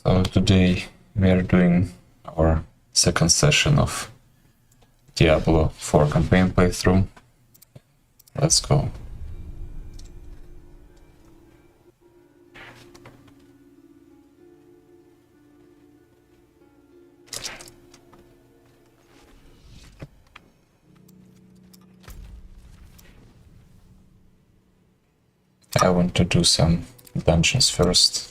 So today we are doing our second session of Diablo 4 campaign playthrough. Let's go. I want to do some dungeons first.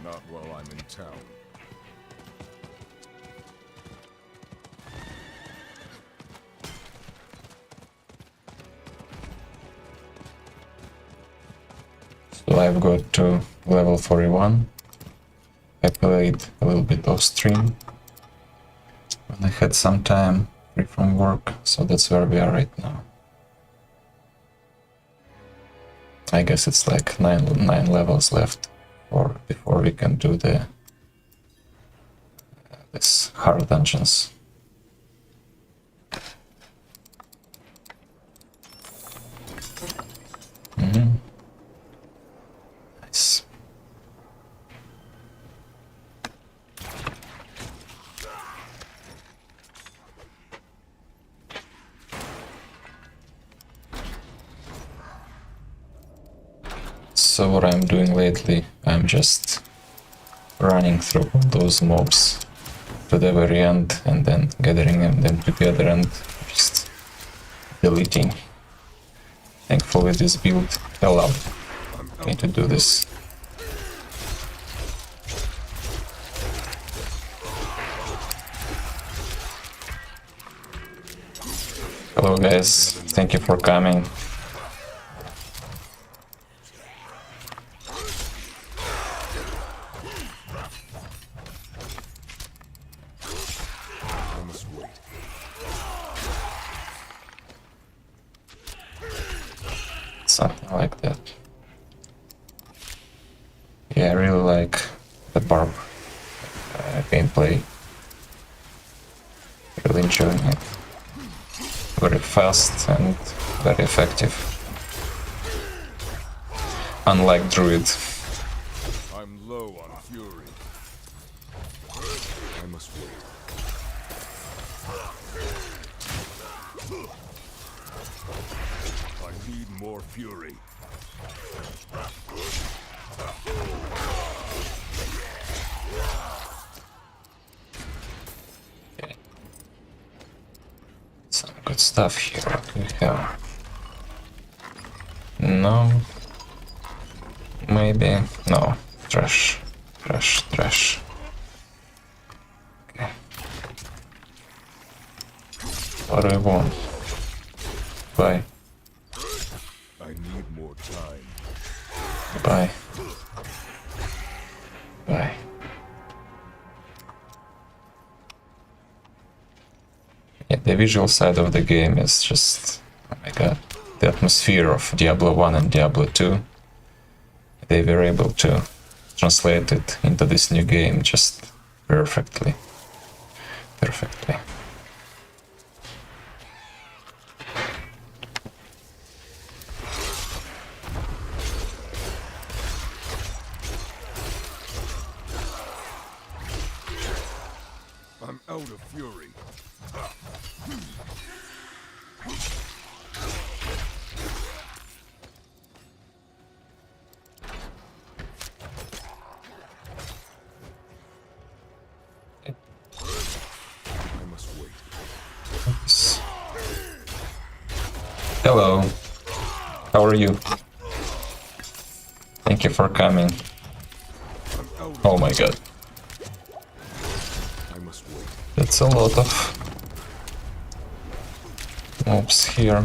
Not while I'm in town. So I've got to level 41. I played a little bit off stream when I had some time free from work, so that's where we are right now. I guess it's like nine levels left before we can do this hard dungeons. Nice. So what I'm doing lately, I'm just running through all those mobs to the very end and then gathering them together and just deleting. Thankfully this build allowed me to do this. Hello guys, thank you for coming. I must wait. Something like that. Yeah, I really like the barb gameplay. Really enjoying it. Very fast and very effective. Unlike Druid. I'm low on fury. I must wait. I need more fury. Okay. Some good stuff here. What do we have? No. Maybe. No. Trash. Trash. Trash. Okay. What do I want? Bye. I need more time. Bye. Bye. Yeah, the visual side of the game is just, oh my god, the atmosphere of Diablo 1 and Diablo 2. They were able to translate it into this new game just perfectly. Perfectly. I'm out of fury. I must wait. Oops. Hello. How are you? Thank you for coming. I'm out of Oh my god. I must wait. That's a lot of mobs here.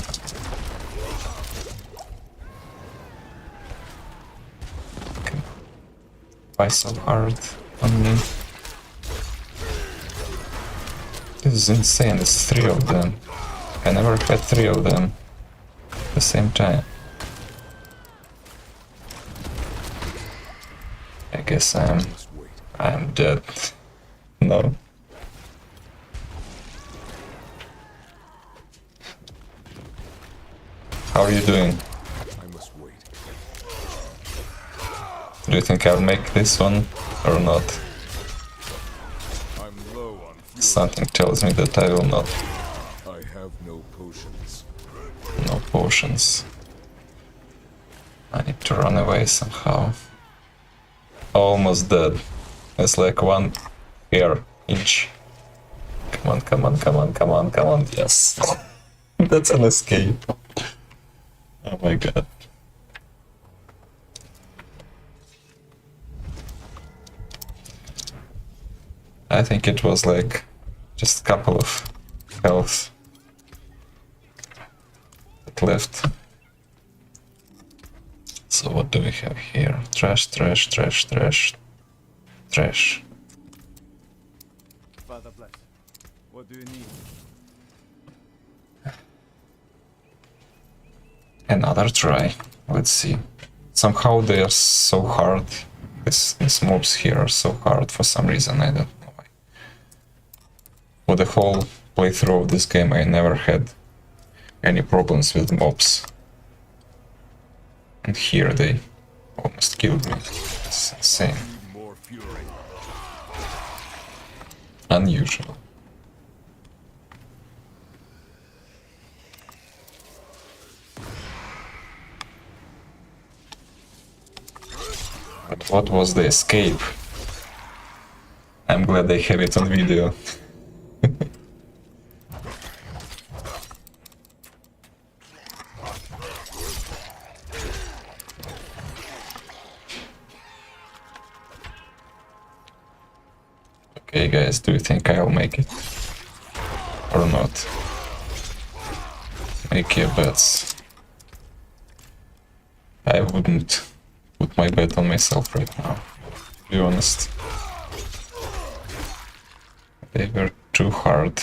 Okay. Why so hard on me? This is insane, it's 3 of them. I never had 3 of them at the same time. I guess I must wait. I'm dead. No. How are you doing? I must wait. Do you think I'll make this one or not? I'm low on fuel. Something tells me that I will not. I have no potions. No potions. I need to run away somehow. Almost dead. It's like 1 hair inch. Come on, come on, come on, come on, come on. Yes. That's an escape. Oh my god. I think it was like just a couple of health that left. So what do we have here? Trash, trash, trash, trash, trash. Father bless. What do you need? Another try. Let's see. Somehow they are so hard. These mobs here are so hard for some reason. I don't know why. For the whole playthrough of this game, I never had any problems with mobs. And here they almost killed me. It's insane. Need more fury. Unusual. But what was the escape? I'm glad they have it on video. Okay guys, do you think I'll make it? Or not? Make your bets. I wouldn't put my bet on myself right now, to be honest. They were too hard.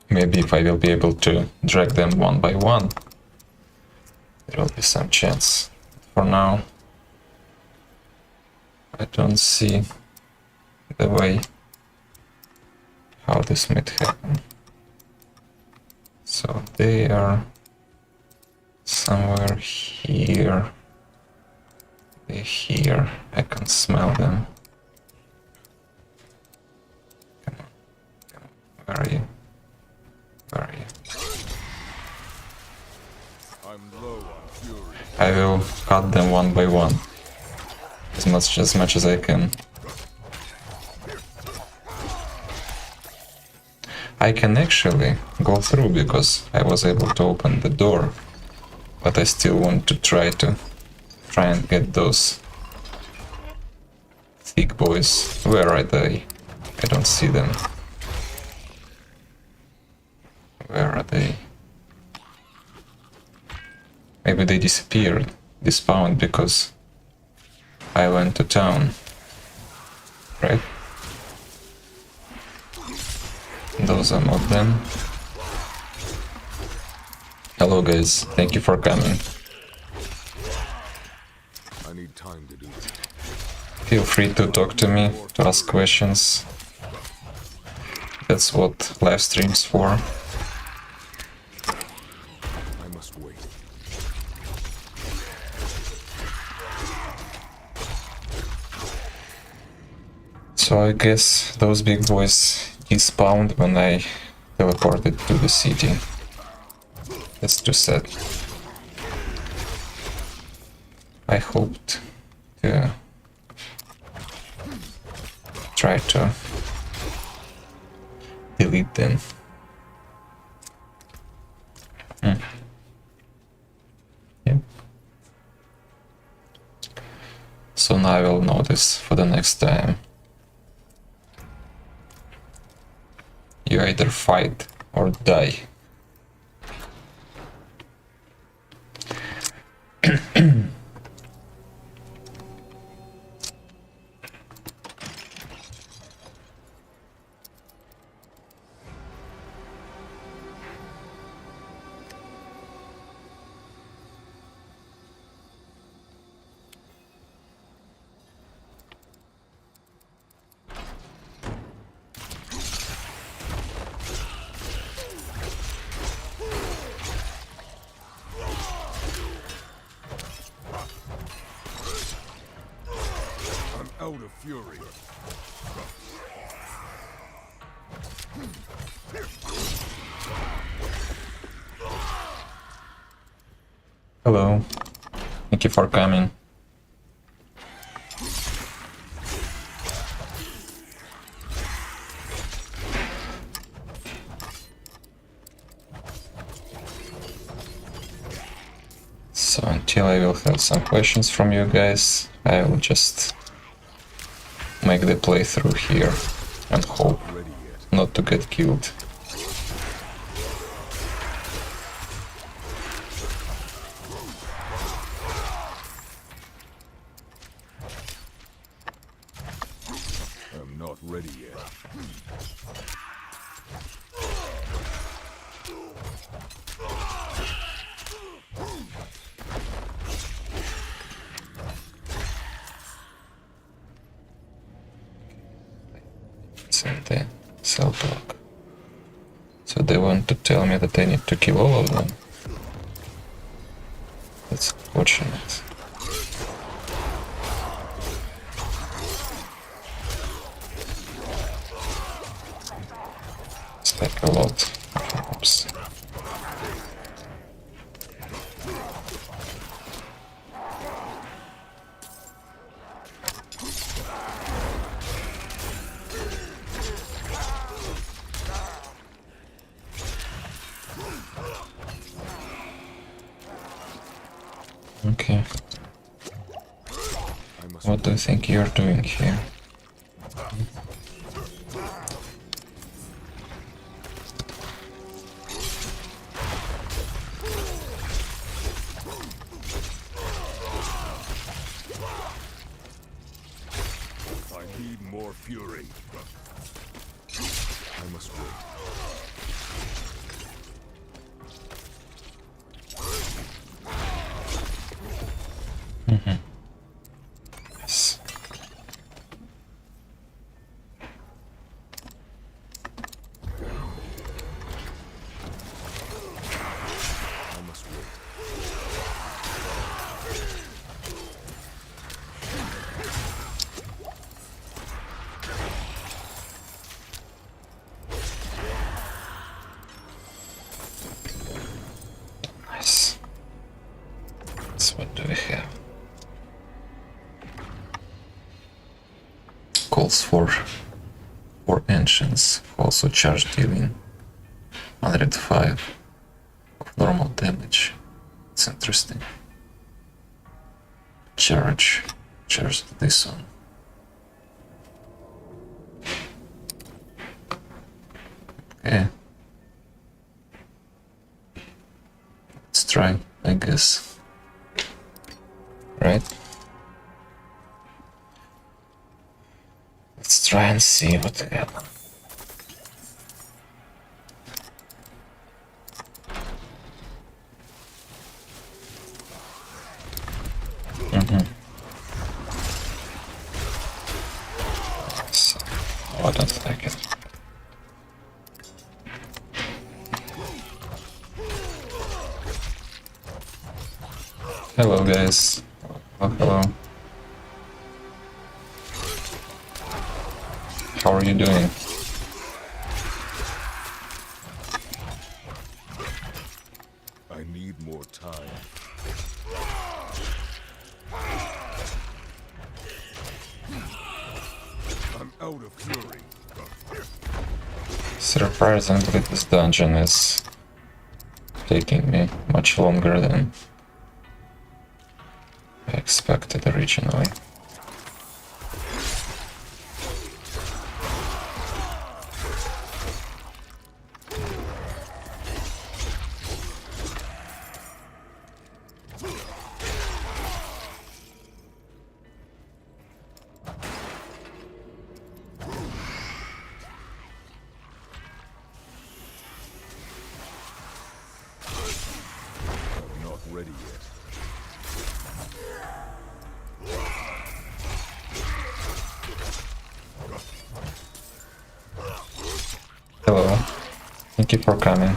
Maybe if I will be able to drag them one by one, there will be some chance. For now, I don't see the way how this might happen. So they are somewhere here. They're here. I can smell them. Come on. Come on. Where are you? Where are you? I'm low on fury. I will cut them one by one. As much as I can. I can actually go through because I was able to open the door. But I still want to try and get those thick boys. Where are they? I don't see them. Where are they? Maybe they disappeared, despawned because I went to town. Right? Those are not them. Hello guys, thank you for coming. I need time to do that. Feel free to talk to me, to ask questions. That's what live stream's for. I must wait. So I guess those big boys despawned when I teleported to the city. That's too sad. I hoped to try to delete them. Yeah. So now I will know this for the next time. You either fight or die. fury. Hello. Thank you for coming. So until I will have some questions from you guys, I will just make the playthrough here and hope Ready yet? not to get killed. I'm not ready yet. It's in the cell block. So they want to tell me that I need to kill all of them. That's unfortunate. It's like a lot of mobs. Okay, I must what do you think you're doing here? I need more fury. I must wait. Yes. I must wait. Nice. So what do we have? Calls for ancients, also charge dealing 105 of normal damage. It's interesting. Charge this one. Okay. Let's try, I guess. Right? Let's try and see what happens. So, oh, I don't like it. Hello guys. Oh, hello. How are you doing? I need more time. I'm out of fury. Surprisingly, this dungeon is taking me much longer than I expected originally. I'm not ready yet. Hello. Thank you for coming.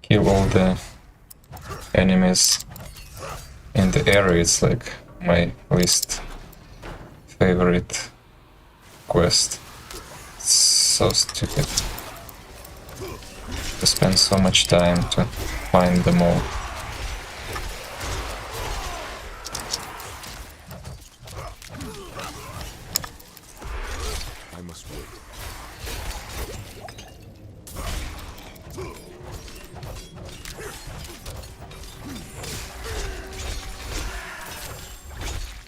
kill all the enemies in the area. It's like my least favorite quest. It's so stupid to spend so much time to find them all. I must wait.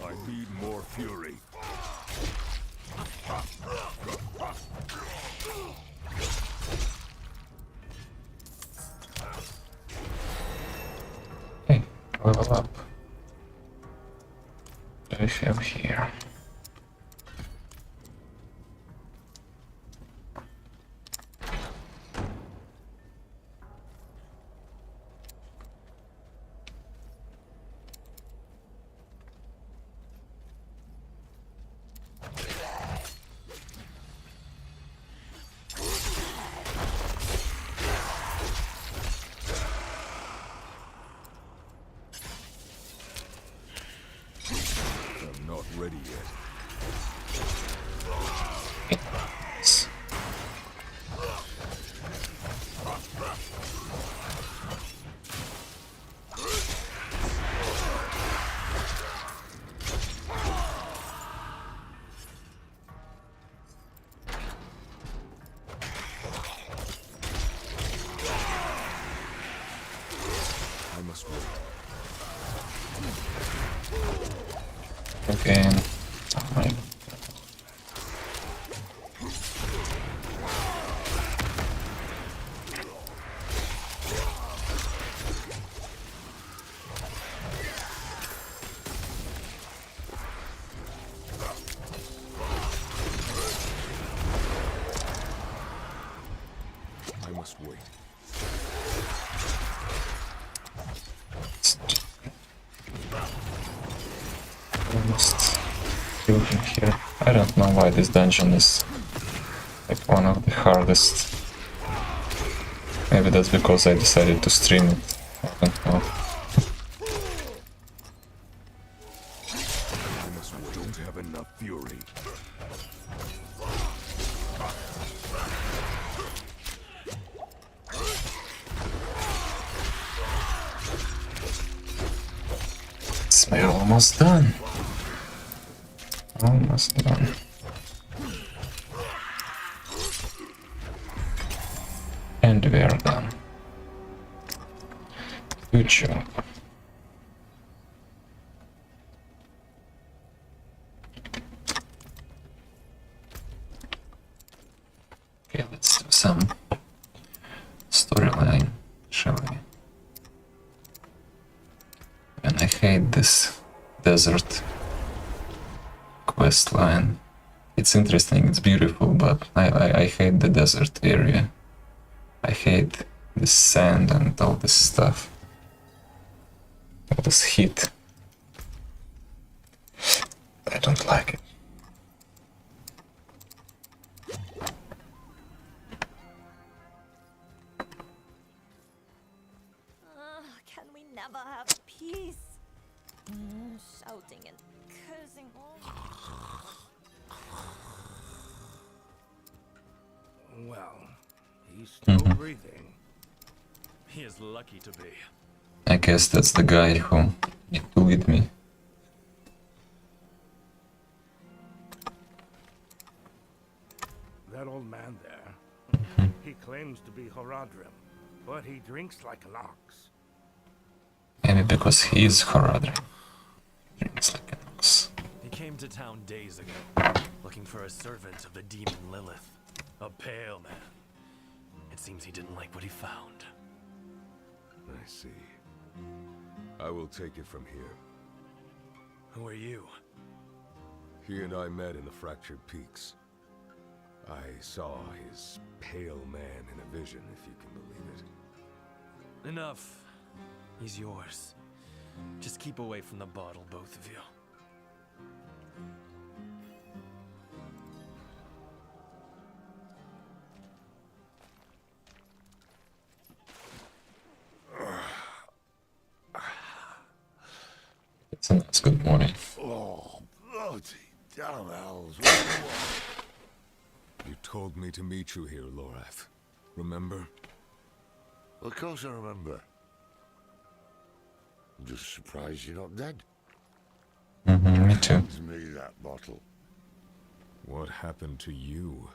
I need more fury. Hey, level up. What do we have here? I'm not ready yet. I must wait. Again. Oh my. I must wait. Almost killed him here. I don't know why this dungeon is like one of the hardest. Maybe that's because I decided to stream it. I don't know. I must wait. Don't have enough fury. We're almost done. Almost done. And we are done. Good job. Okay, let's do some storyline, shall we? And I hate this desert quest line. It's interesting, it's beautiful, but I hate the desert area. I hate the sand and all this stuff. All this heat. I don't like it. Can we never have peace? Shouting and cursing. Well, he's still breathing. He is lucky to be. I guess that's the guy who need to lead me. That old man there, he claims to be Horadrim, but he drinks like an ox. Maybe because he is Horadrim. Drinks like an ox. He came to town days ago, looking for a servant of the demon Lilith. A pale man. It seems he didn't like what he found. I see. I will take it from here. Who are you? He and I met in the Fractured Peaks. I saw his pale man in a vision, if you can believe it. Enough. He's yours. Just keep away from the bottle, both of you. It's a nice good morning. Oh, bloody damn hells. What do you want? You told me to meet you here, Lorath. Remember? Of course I remember. I'm just surprised you're not dead. Me too. Hands me that bottle. What happened to you?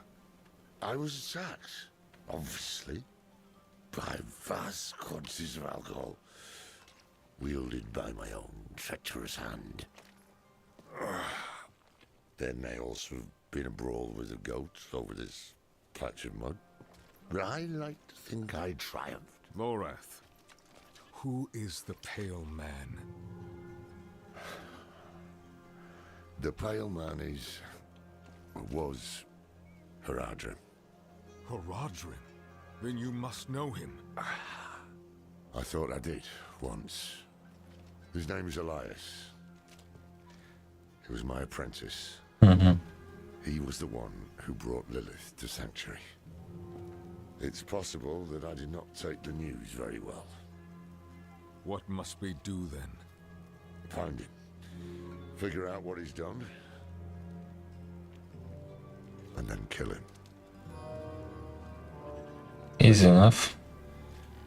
I was attacked, obviously, by vast quantities of alcohol, wielded by my own treacherous hand. There may also have been a brawl with the goats over this patch of mud, but I like to think I triumphed. Lorath, who is the Pale Man? The Pale Man was Haradrim. Haradrim? Then you must know him. I thought I did, once. His name is Elias. He was my apprentice. He was the one who brought Lilith to Sanctuary. It's possible that I did not take the news very well. What must we do then? Find him. Figure out what he's done. And then kill him. Easy enough.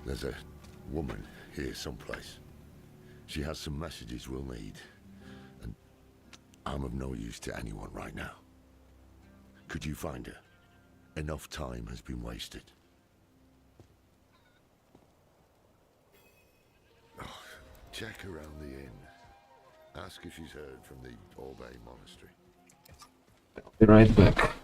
There's a woman here someplace. She has some messages we'll need. And I'm of no use to anyone right now. Could you find her? Enough time has been wasted. Oh, check around the inn. Ask if she's heard from the Orbay Monastery. Be right back.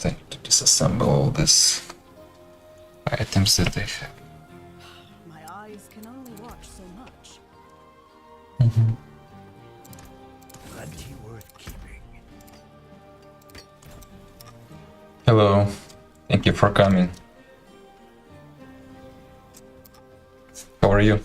I need to disassemble all these items that they have. My eyes can only watch so much. Plenty worth keeping. Hello, thank you for coming. How are you?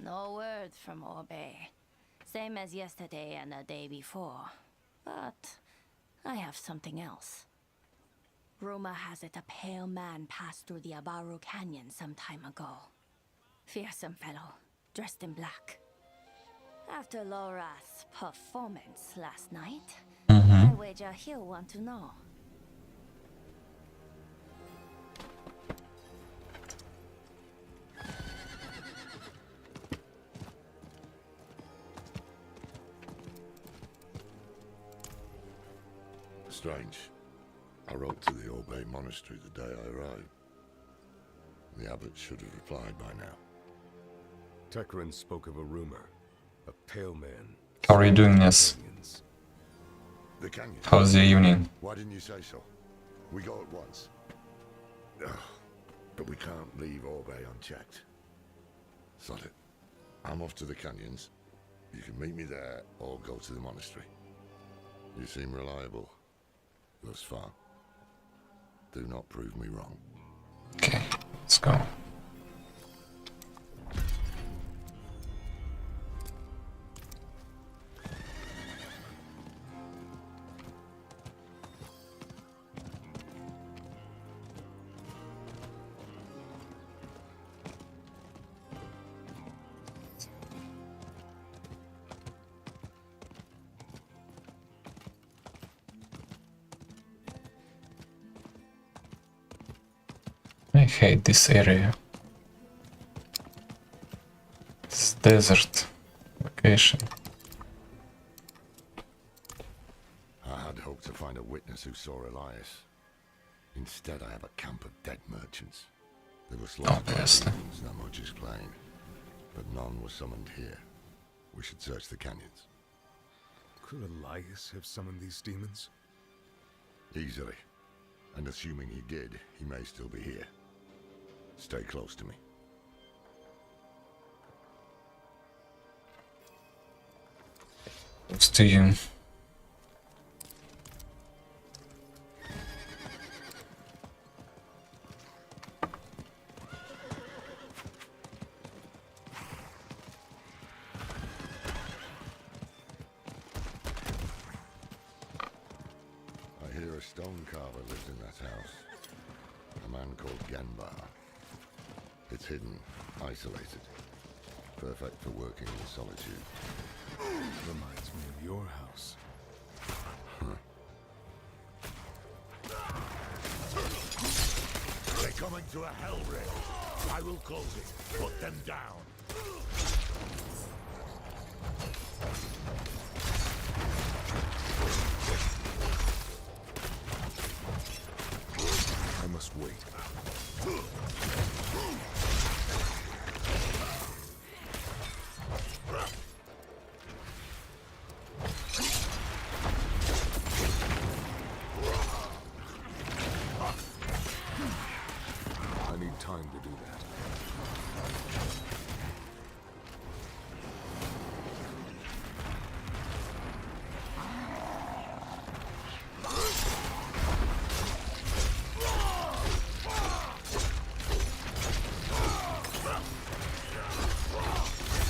No word from Orbay. Same as yesterday and the day before. But I have something else. Rumor has it a pale man passed through the Abaru Canyon some time ago. Fearsome fellow, dressed in black. After Lorath's performance last night, I wager he'll want to know. Strange. I wrote to the Orbay Monastery the day I arrived. The abbot should have replied by now. Tekrin spoke of a rumor. A pale man. How are you doing, Ness? Canyons. The canyon. How's the evening? Why didn't you say so? We go at once. Ugh, but we can't leave Orbay unchecked. Sod it. I'm off to the canyons. You can meet me there or go to the monastery. You seem reliable thus far. Do not prove me wrong. Okay, let's go. I hate this area. It's desert location. I had hoped to find a witness who saw Elias. Instead, I have a camp of dead merchants. There were slaughtered Obviously. demons, that much is plain. But none were summoned here. We should search the canyons. Could Elias have summoned these demons? Easily. And assuming he did, he may still be here. Stay close to me. Close to you. I hear a stone carver lives in that house. A man called Genbar. It's hidden, isolated. Perfect for working in solitude. Reminds me of your house. They're coming to a hell ring. I will close it. Put them down. I must wait. I need time to do that.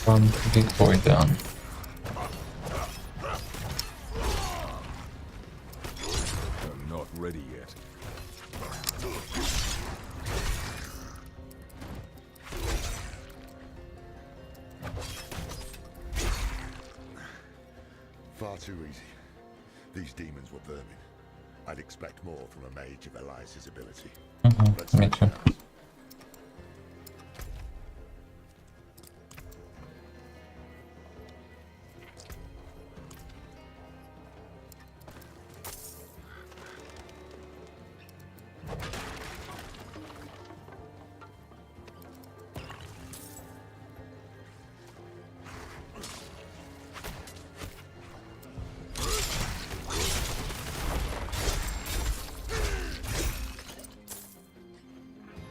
One big boy down. I'm not ready yet. Far too easy. These demons were vermin. I'd expect more from a mage of Elias's ability. Let's Me check too. it out.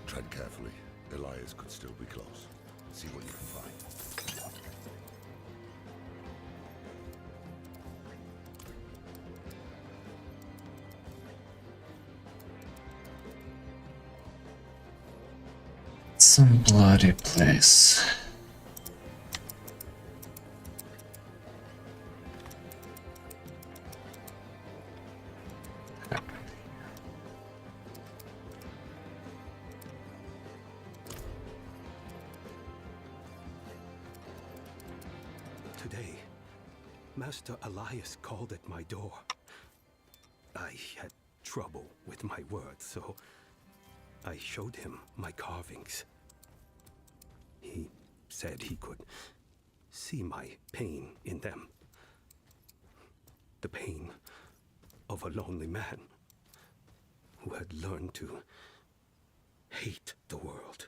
Tread carefully. Elias could still be close. See what you can find. Some bloody place. Today, Master Elias called at my door. I had trouble with my words, so I showed him my carvings. He said he could see my pain in them. The pain of a lonely man who had learned to hate the world.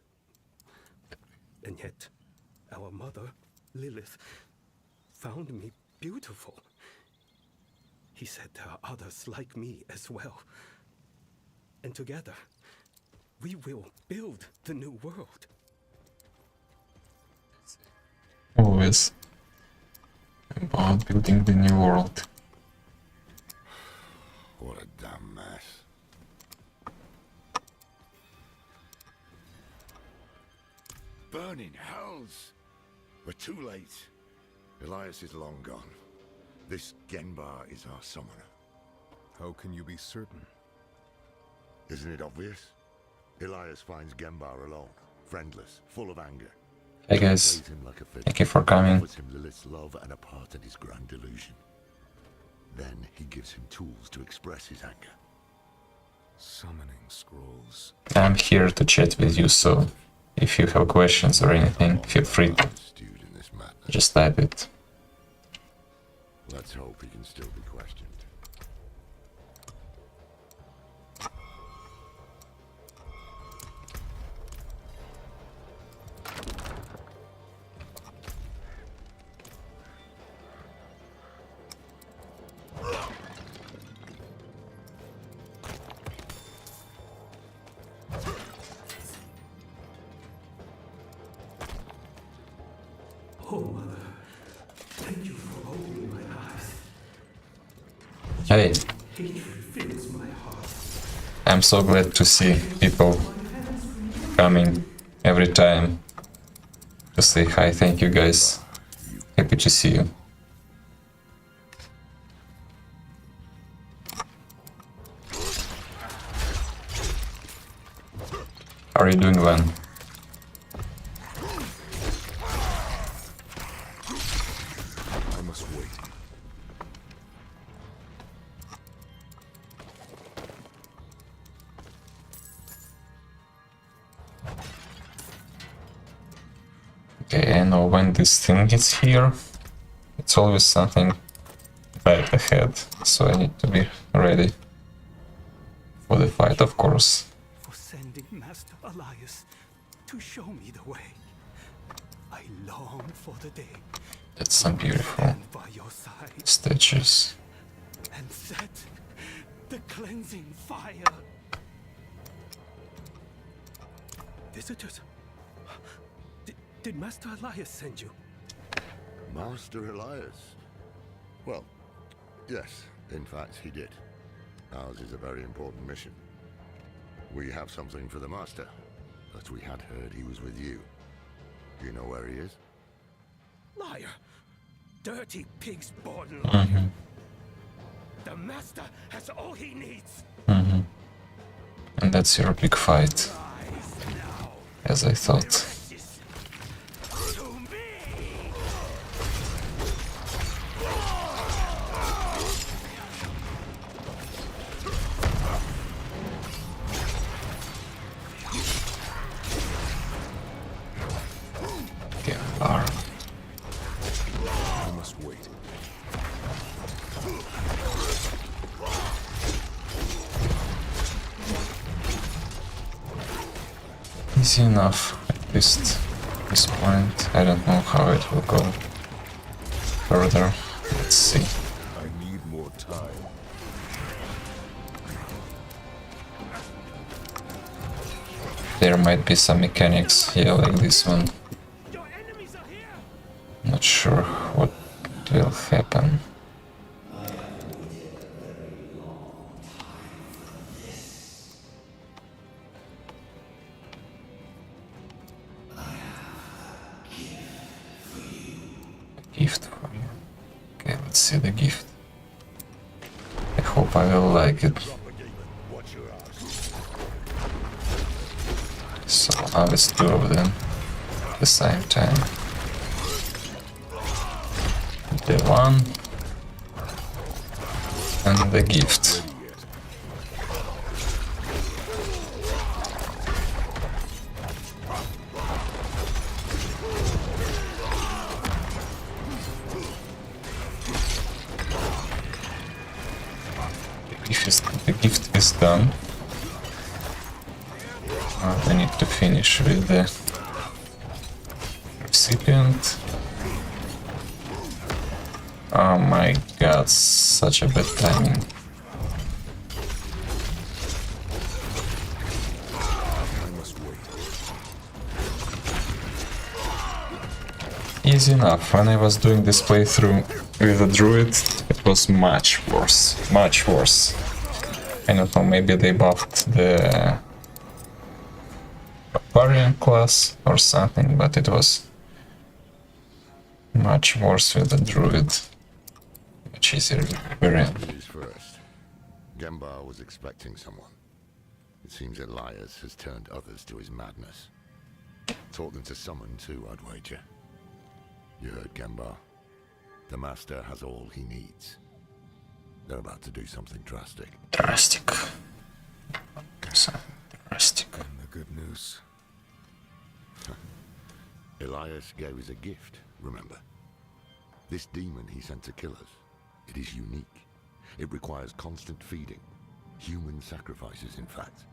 And yet, our mother, Lilith, found me beautiful. He said there are others like me as well. And together, we will build the new world. Always about building the new world. What a damn mess. Burning hells! We're too late. Elias is long gone. This Genbar is our summoner. How can you be certain? Isn't it obvious? Elias finds Genbar alone, friendless, full of anger. Hey guys, Plays him like a fiddle, thank you for coming. offers him Lilith's love and a part in his grand delusion. Then he gives him tools to express his anger. Summoning scrolls. I'm here to chat with you, so if you have questions or anything, feel free to Stewed in this madness. just type it. Let's hope he can still be questioned. Oh, Mother, thank you for opening my eyes. Hey, Hatred fills my heart. I'm so glad to see people coming every time to say hi. Thank you guys. Happy to see you. How are you doing, Van? I must wait. Okay, I know when this thing gets here, it's always something bad ahead, so I need to be ready for the fight, of course. For sending Master Elias to show me the way. I long for the day That's some beautiful stand by your side statues. and set the cleansing fire. Visitors? Did Master Elias send you? Master Elias? Well, yes, in fact he did. Ours is a very important mission. We have something for the Master, but we had heard he was with you. Do you know where he is? Liar! Dirty pig's born liar! The Master has all he needs! And that's your big fight, Rise now! as I thought. To me! Genbar. I must wait. Easy enough, at least at this point. I don't know how it will go further. Let's see. I need more time. There might be some mechanics here like this one. Your enemies are here! Not sure what will happen. Gift for you. Okay, let's see the gift. I hope I will like it. Watch your ass. So now it's two of them at the same time. The one and the gift. The gift is done. I need to finish with the recipient. Oh my god, such a bad timing. I must wait. Easy enough. When I was doing this playthrough with a druid, it was much worse. Much worse. I don't know, maybe they buffed the barbarian class or something, but it was much worse with the druid. Much easier with barbarian. News first. Gembar was expecting someone. It seems Elias has turned others to his madness. Taught them to summon too, I'd wager. You heard Gembar. The Master has all he needs. They're about to do something drastic. Drastic. Something drastic. And the good news. Elias gave us a gift, remember? This demon he sent to kill us. It is unique. It requires constant feeding. Human sacrifices, in fact.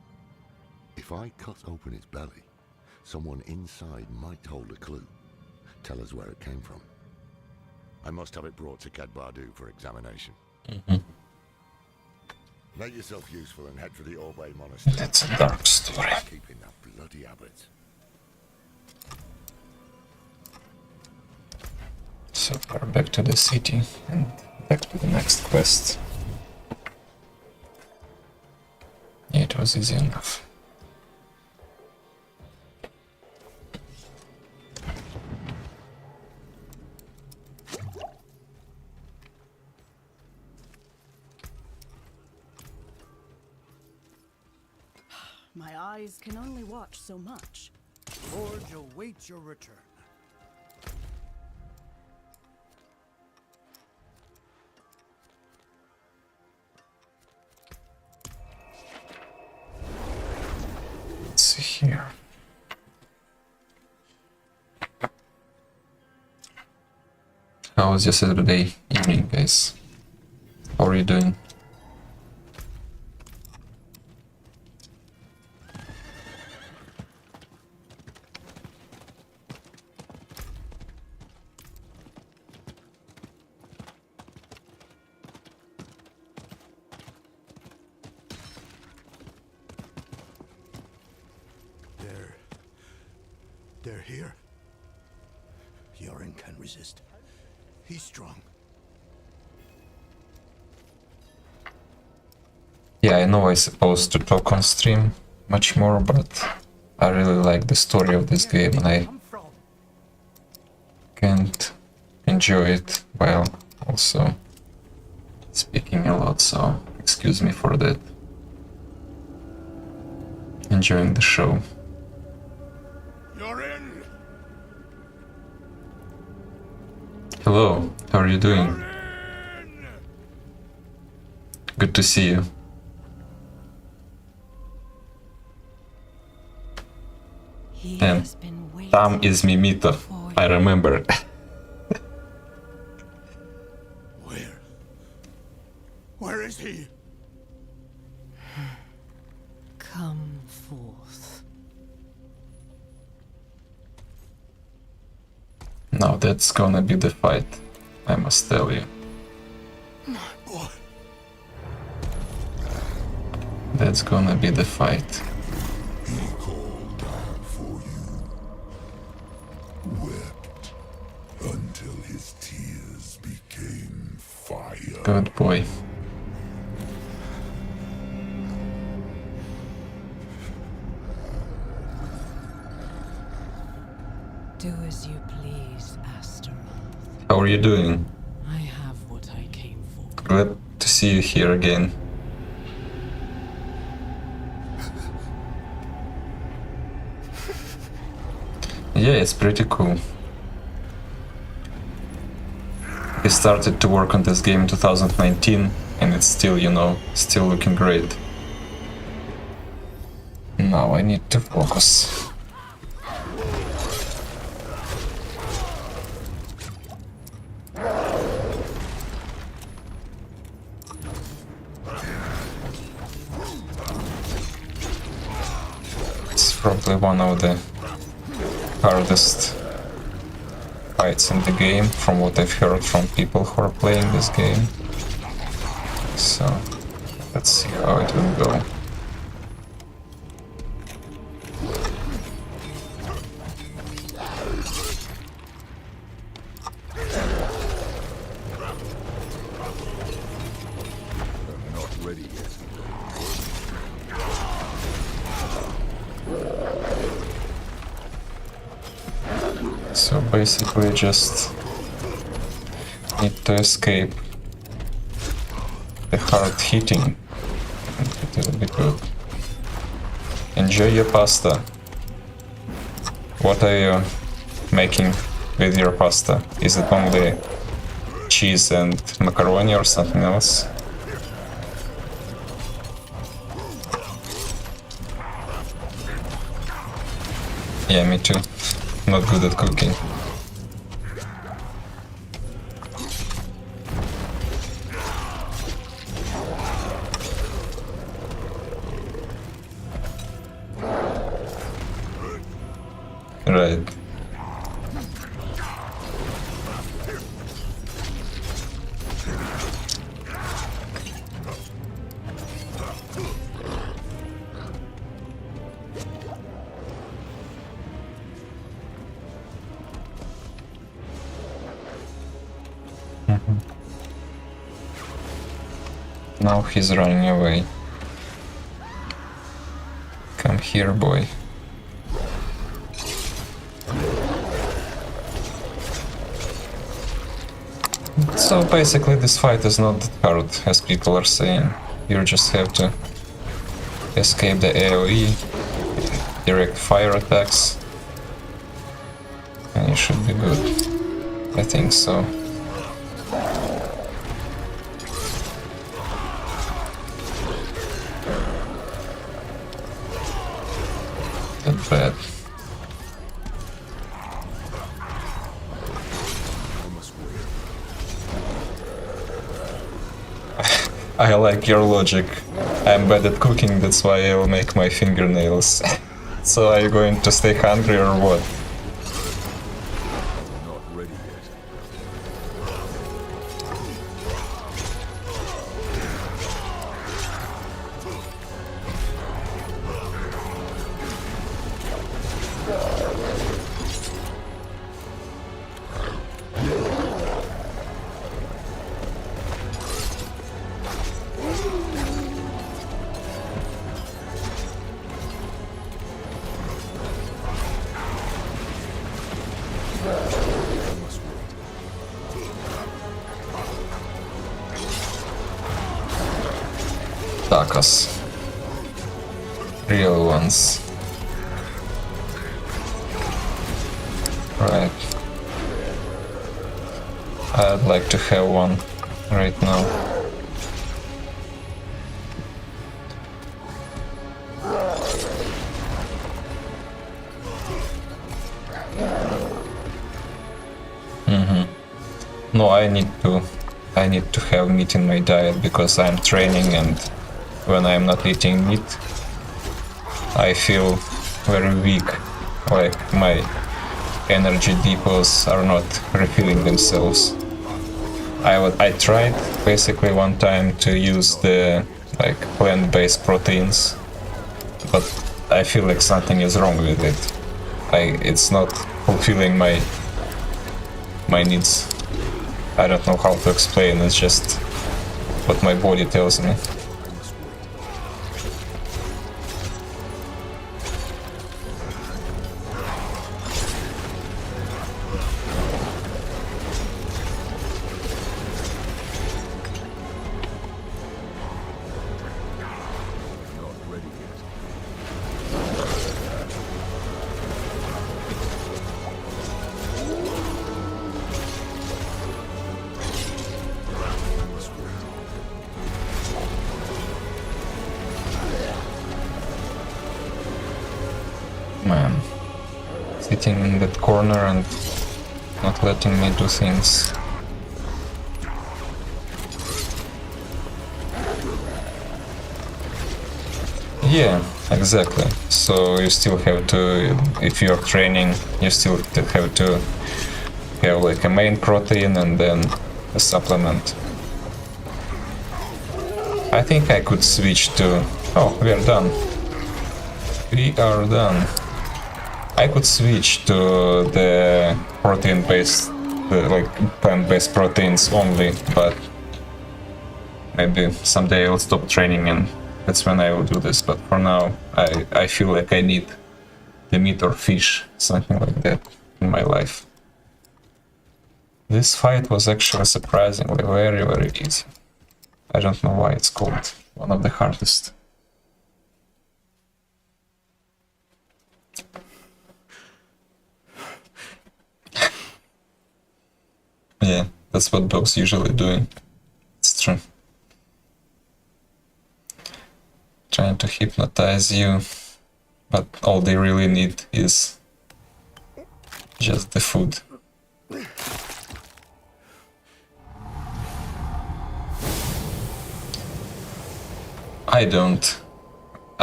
If I cut open its belly, someone inside might hold a clue. Tell us where it came from. I must have it brought to Kedbardu for examination. Make yourself useful and head for the Orbe Monastery. That's a dark story. Keeping that bloody abbot. So far back to the city and back to the next quest. Yeah, it was easy enough. My eyes can only watch so much. Forge awaits your return. Let's see here. How was yesterday evening, guys? How are you doing? They're here. Yoren can resist. He's strong. Yeah, I know I'm supposed to talk on stream much more, but I really like the story of this game and I can't enjoy it while also speaking a lot, so excuse me for that. Enjoying the show. You're in! Hello, how are you doing? Good to see you. He And has been waiting. Tam is Mimito, I remember. Where is he? Come forth. Now that's gonna be the fight, I must tell you. My boy. That's gonna be the fight. He called out for you. Wept until his tears became fire. Good boy. Do as you please, Asteroth. How are you doing? I have what I came for. Glad to see you here again. Yeah, it's pretty cool. I started to work on this game in 2019 and it's still, you know, still looking great. Now I need to focus. It's probably one of the hardest fights in the game, from what I've heard from people who are playing this game. So, let's see how it will go. Not ready yet. So basically just need to escape the hard hitting and it will be good. Enjoy your pasta. What are you making with your pasta? Is it only cheese and macaroni or something else? Yeah, me too. Not good at cooking. Right. Now he's running away. Come here, boy. So basically this fight is not that hard, as people are saying. You just have to escape the AoE, direct fire attacks, and you should be good. I think so. Not bad. I like your logic. I'm bad at cooking, that's why I'll make my fingernails. So are you going to stay hungry or what? Not ready yet. Tacos. Real ones. Right. I'd like to have one right now. No, I need to have meat in my diet because I'm training, and when I'm not eating meat I feel very weak, like my energy depots are not refilling themselves. I tried basically one time to use the like plant-based proteins, but I feel like something is wrong with it. It's not fulfilling my needs. I don't know how to explain, it's just what my body tells me. Man, sitting in that corner and not letting me do things. Yeah, exactly. So you still have to, if you're training, you still have to have like a main protein and then a supplement. I think I could switch to... Oh, we are done. We are done. I could switch to the protein-based, like plant-based proteins only, but maybe someday I will stop training and that's when I will do this. But for now, I feel like I need the meat or fish, something like that, in my life. This fight was actually surprisingly very, very easy. I don't know why it's called one of the hardest. Yeah, that's what dogs usually do. It's true. Trying to hypnotize you, but all they really need is just the food.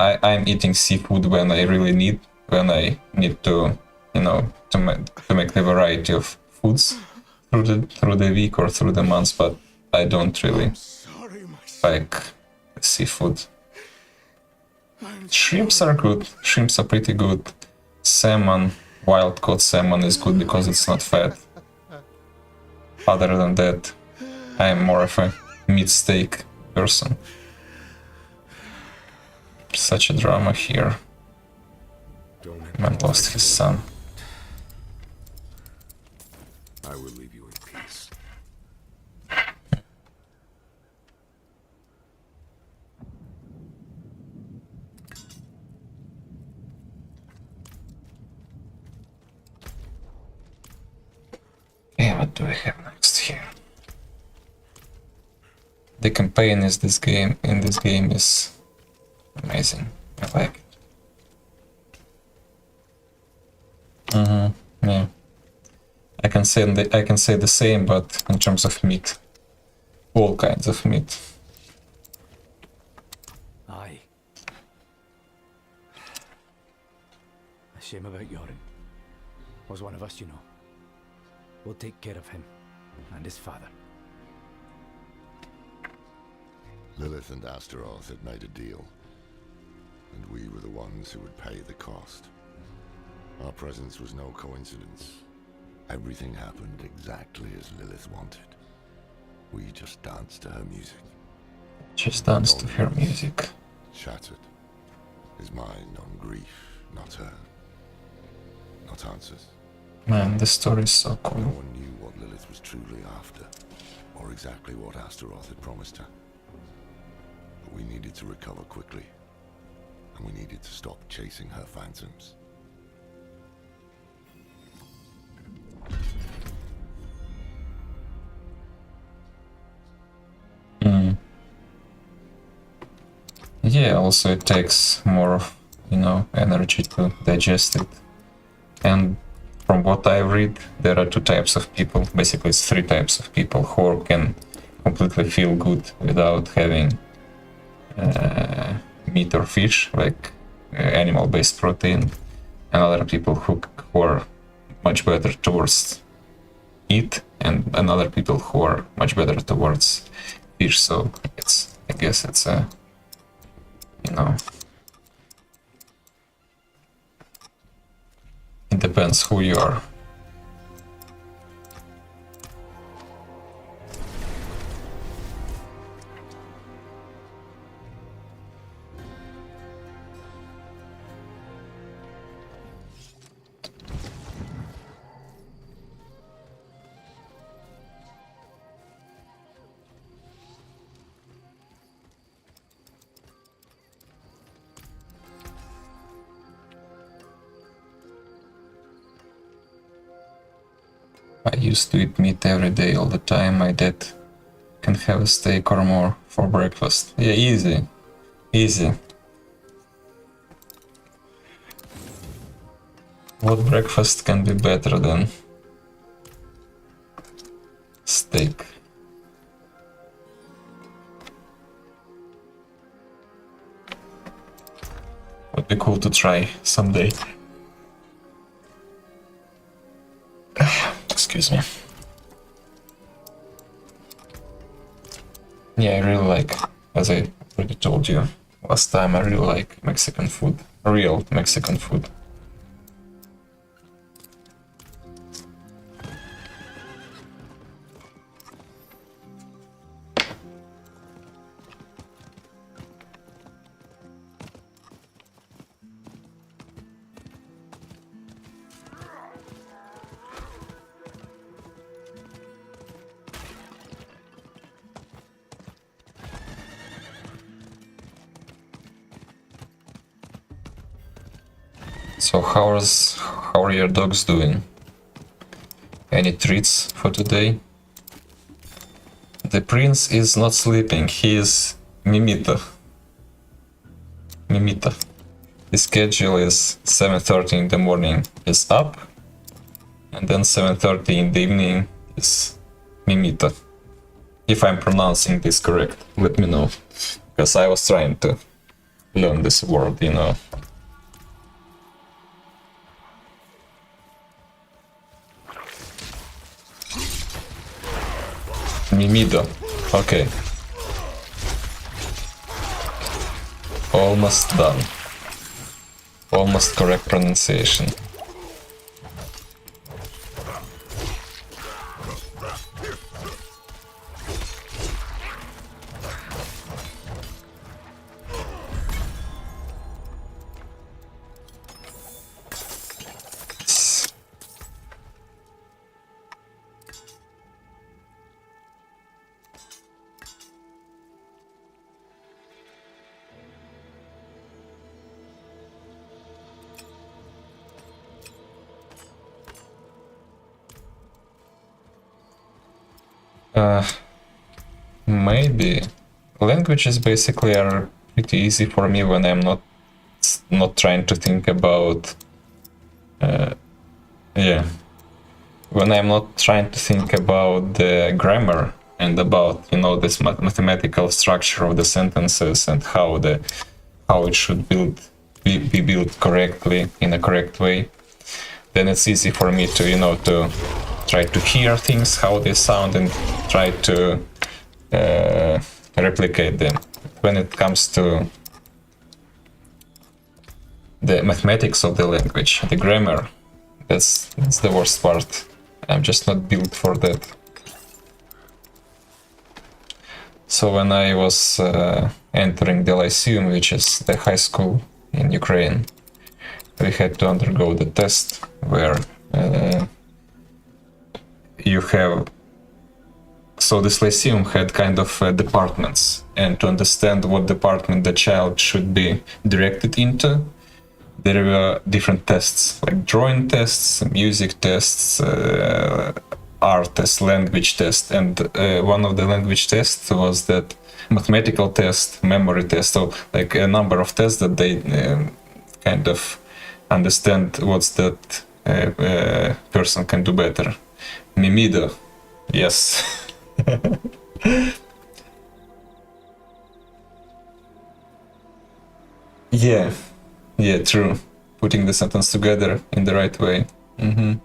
I'm eating seafood when I need to, you know, to make the variety of foods through the week or through the months, but I don't really like seafood. Shrimps are good. Shrimps are pretty good. Salmon, wild caught salmon is good because it's not fat. Other than that, I am more of a meat steak person. Such a drama here. Man lost his son. I will leave you in peace. Okay, what do we have next here? The campaign in this game is amazing. I like it. Yeah. I can say the same, but in terms of meat. All kinds of meat. Aye. A shame about Yorin. Was one of us, you know. We'll take care of him and his father. Lilith and Astaroth had made a deal, and we were the ones who would pay the cost. Our presence was no coincidence. Everything happened exactly as Lilith wanted. We just danced to her music. Just danced to her music. Shattered. His mind on grief, not her. Not answers. Man, the story is so No cool. one knew what Lilith was truly after, or exactly what Astaroth had promised her. But we needed to recover quickly, and we needed to stop chasing her phantoms. Yeah, also it takes more, you know, energy to digest it. And from what I read, there are two types of people. Basically, it's three types of people who can completely feel good without having meat or fish, like animal-based protein, and other people who are much better towards meat, and other people who are much better towards fish. So I guess it's a, you know, it depends who you are. I used to eat meat every day, all the time. My dad can have a steak or more for breakfast. Yeah, easy. Easy. What breakfast can be better than steak? Would be cool to try someday. Excuse Excuse me. Yeah, I really like, as I already told you last time, I really like Mexican food. Real Mexican food. So how are your dogs doing? Any treats for today? The prince is not sleeping, he is Mimita. Mimita. His schedule is 7:30 in the morning is up, and then 7:30 in the evening is Mimita. If I'm pronouncing this correct, let me know, because I was trying to learn this word, you know. Mimido. Okay. Almost done. Almost correct pronunciation. Maybe. Languages basically are pretty easy for me when I'm not trying to think about yeah, when I'm not trying to think about the grammar and about, you know, this mathematical structure of the sentences and how it should be built correctly in a correct way, then it's easy for me to, you know, to try to hear things how they sound and try to replicate them. When it comes to the mathematics of the language, the grammar, that's the worst part. I'm just not built for that. So when I was entering the Lyceum, which is the high school in Ukraine, we had to undergo the test where you have... So this Lyceum had kind of departments, and to understand what department the child should be directed into, there were different tests, like drawing tests, music tests, art test, language test, and one of the language tests was that mathematical test, memory test, so like a number of tests that they kind of understand what's that person can do better. Mimido, yes. Yeah, true. Putting the sentence together in the right way. You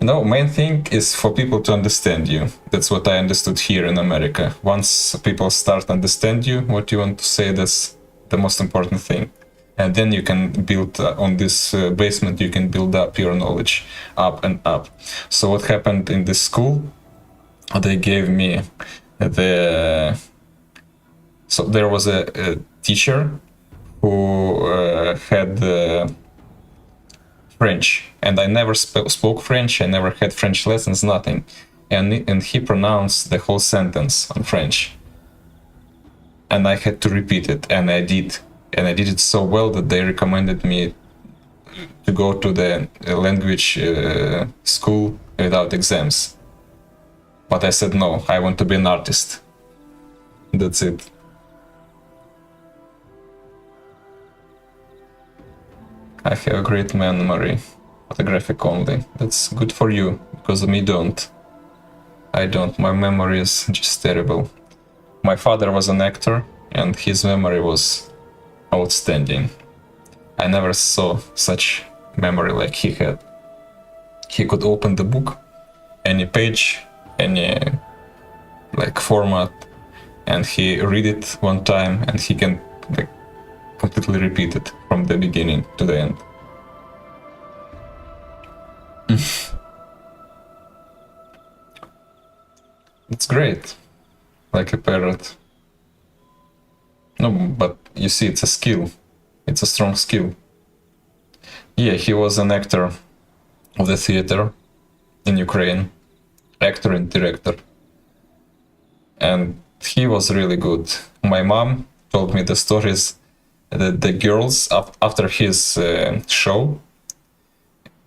know, main thing is for people to understand you. That's what I understood here in America. Once people start understand you, what you want to say, that's the most important thing. And then you can build on this basement, you can build up your knowledge up and up. So what happened in this school? They gave me so there was a teacher who had French, and I never spoke French, I never had French lessons, nothing. And he pronounced the whole sentence on French. And I had to repeat it, and I did. And I did it so well that they recommended me to go to the language school without exams. But I said no, I want to be an artist. That's it. I have a great memory, photographic only. That's good for you, because me don't. I don't, my memory is just terrible. My father was an actor, and his memory was outstanding. I never saw such memory like he had. he could open the book, any page, any like format, and he read it one time, and he can like completely repeat it from the beginning to the end. It's great, like a parrot. No, but you see, it's a skill. It's a strong skill. Yeah, he was an actor of the theater in Ukraine, actor and director. And he was really good. My mom told me the stories that the girls, after his show,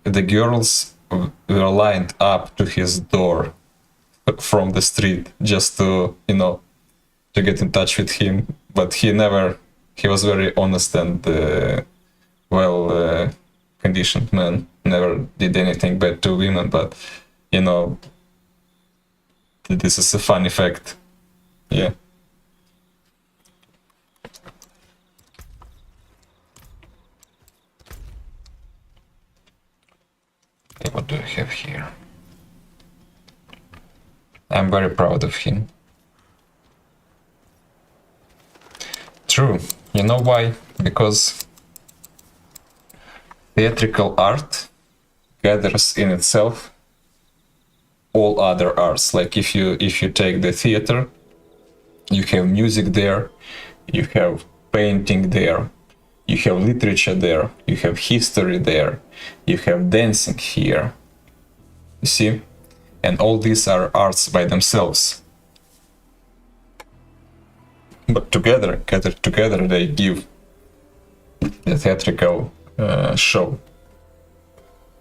the girls were lined up to his door from the street just to, you know, to get in touch with him. But he was very honest and well conditioned man, never did anything bad to women, but, you know, this is a funny fact. Yeah. Okay, what do I have here? I'm very proud of him. True. You know why? Because theatrical art gathers in itself all other arts. Like if you take the theater, you have music there, you have painting there, you have literature there, you have history there, you have dancing here. You see? And all these are arts by themselves. But together they give the theatrical show,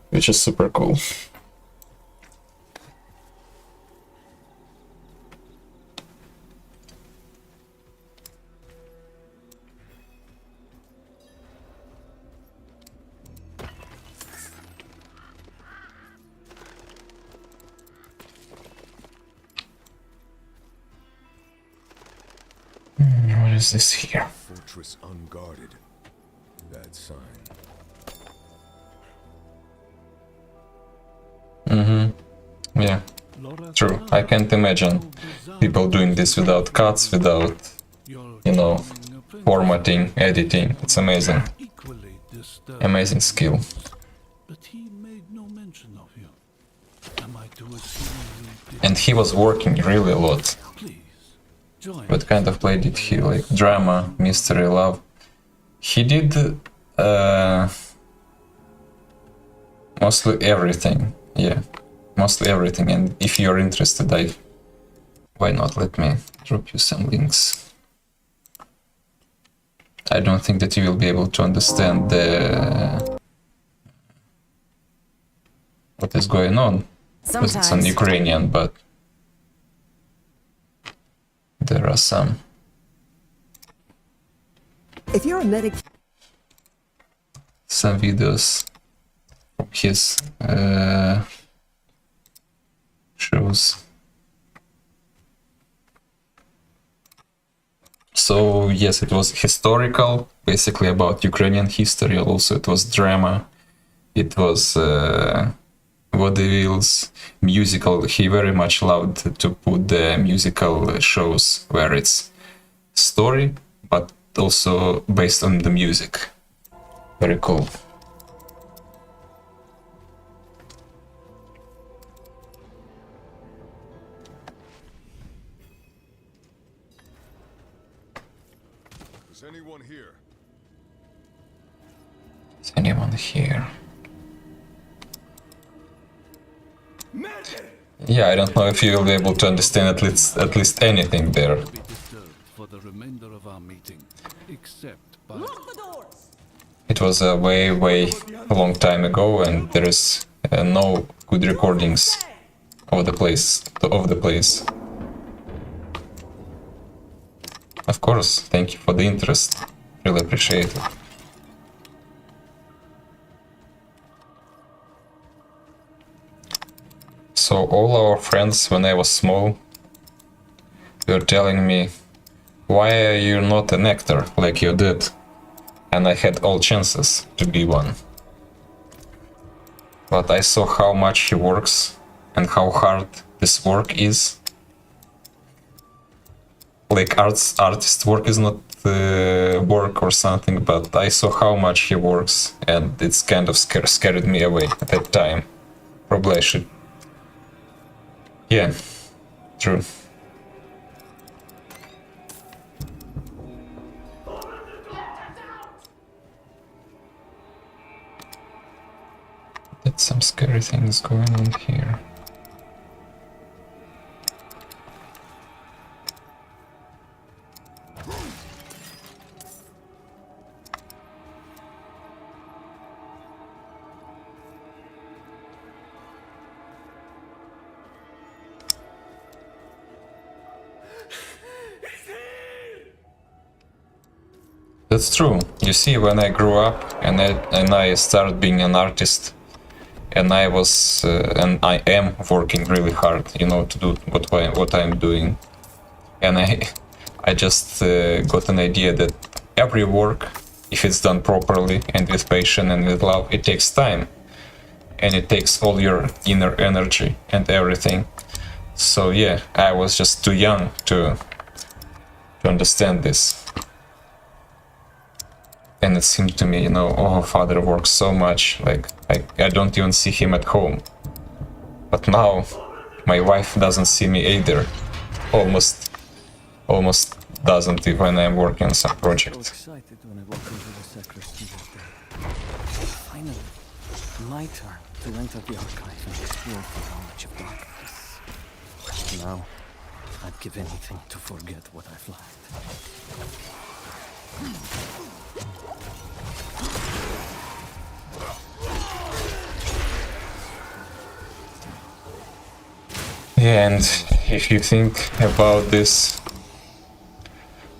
which is super cool. What is this here? Fortress unguarded. Bad sign. Yeah, true. I can't imagine people doing this without cuts, without, you know, formatting, editing. It's amazing. Amazing skill. And he was working really a lot. What kind of play did he like? Drama, mystery, love. He did mostly everything. Yeah, mostly everything. And if you're interested, why not? Let me drop you some links. I don't think that you will be able to understand what is going on. Because it's in Ukrainian, but there are some. If you're a medic, some videos from his shows. So yes, it was historical, basically about Ukrainian history. Also, it was drama. It was vaudevilles, musical. He very much loved to put the musical shows where it's story, but also based on the music. Very cool. Is anyone here? Is anyone here? Yeah, I don't know if you will be able to understand at least anything there. For the remainder of our meeting, except by It was a way long time ago, and there is no good recordings of the place. Of course, thank you for the interest. Really appreciate it. So all our friends, when I was small, were telling me, why are you not an actor like you did? And I had all chances to be one. but I saw how much he works and how hard this work is. Like artist work is not work or something, but I saw how much he works, and it's kind of scared me away at that time. Probably I should. Yeah, true. That's some scary things going on here. That's true. You see, when I grew up and I started being an artist, and I was and I am working really hard, you know, to do what I'm doing, and I just got an idea that every work, if it's done properly and with patience and with love, it takes time, and it takes all your inner energy and everything. So yeah, I was just too young to understand this. And it seemed to me, you know, oh, father works so much, like I don't even see him at home. But now my wife doesn't see me either. Almost doesn't when I'm working on some project. So excited when I walked into the sacristy that day. Finally, my turn to enter the archive and explore the knowledge of darkness. Now, I'd give anything to forget what I've lacked. Yeah, and if you think about this,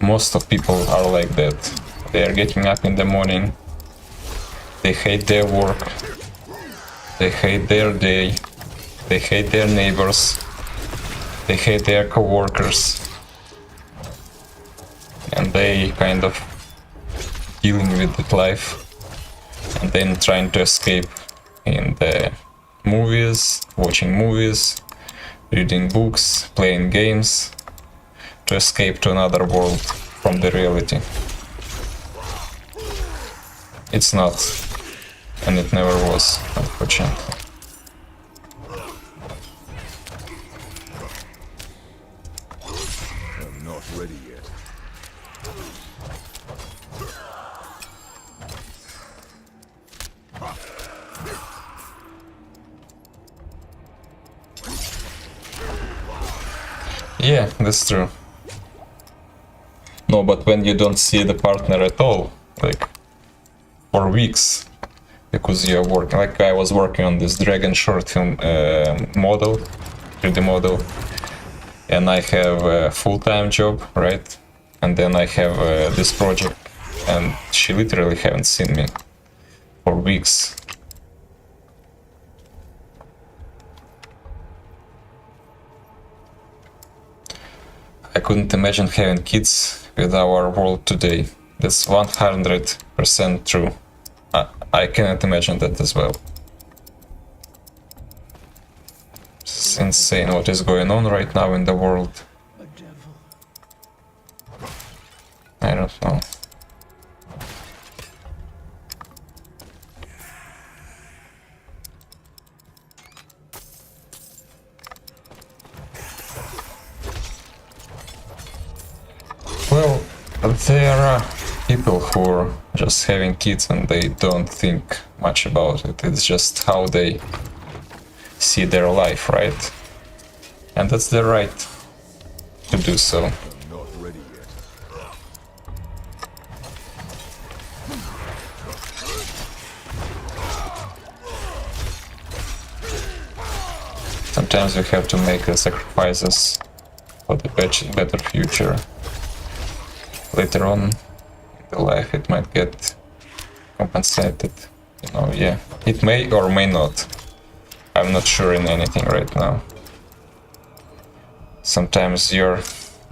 most of people are like that. They are getting up in the morning, they hate their work, they hate their day, they hate their neighbors, they hate their co-workers, and they kind of dealing with that life, and then trying to escape in the movies, watching movies, reading books, playing games, to escape to another world from the reality. It's not, and it never was, unfortunately. I'm not ready yet. Yeah, that's true. No, but when you don't see the partner at all, like for weeks, because you're working, like I was working on this Dragon short film model, 3D model, and I have a full-time job, right? And then I have this project, and she literally haven't seen me for weeks. I couldn't imagine having kids with our world today. That's 100% true. I cannot imagine that as well. It's insane what is going on right now in the world. I don't know. Well, there are people who are just having kids and they don't think much about it. It's just how they see their life, right? And that's their right to do so. I'm not ready yet. Sometimes we have to make the sacrifices for the better future. Later on in the life it might get compensated, you know, yeah. It may or may not. I'm not sure in anything right now. Sometimes you're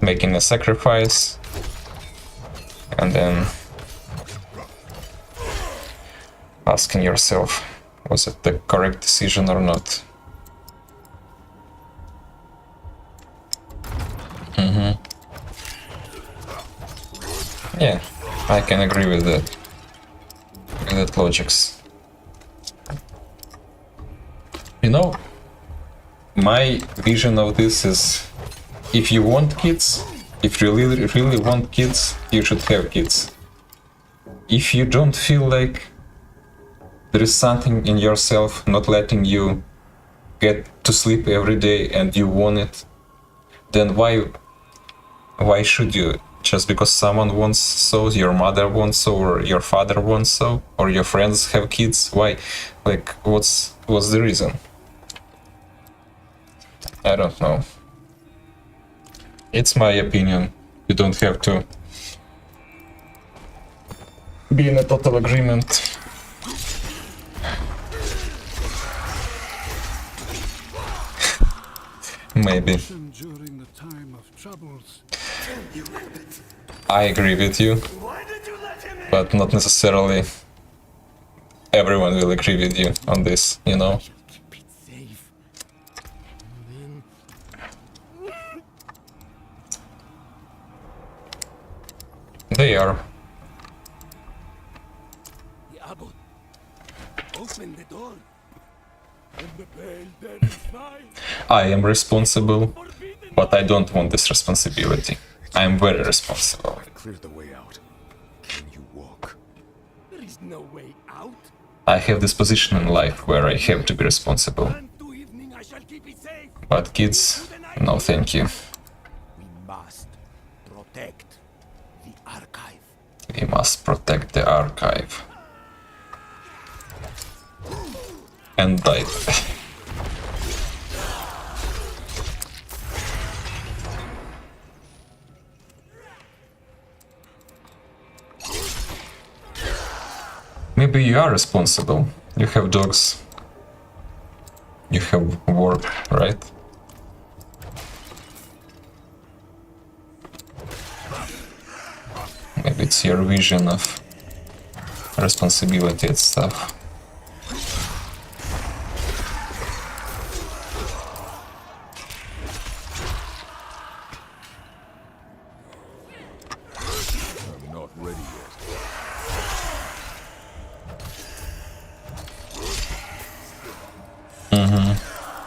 making a sacrifice and then asking yourself, Was it the correct decision or not? Yeah, I can agree with that. With that logics. You know, my vision of this is, if you want kids, if you really want kids, you should have kids. If you don't feel like there is something in yourself not letting you get to sleep every day and you want it, then why should you? Just because someone wants so, your mother wants so, or your father wants so, or your friends have kids? Why? Like, what's the reason? I don't know. It's my opinion. You don't have to be in a total agreement. Maybe. During the time of troubles. I agree with you, but not necessarily everyone will agree with you on this, you know? They are. Diablo, open the door. And the pale dead is mine. I am responsible, but I don't want this responsibility. I am very responsible. I've cleared the way out. Can you walk? There is no way out. I have this position in life where I have to be responsible. And to evening I shall keep it safe. But kids, no thank you. We must protect the archive. We must protect the archive. And die. Maybe you are responsible. You have dogs. You have work, right? Maybe it's your vision of responsibility and stuff. I'm not ready yet.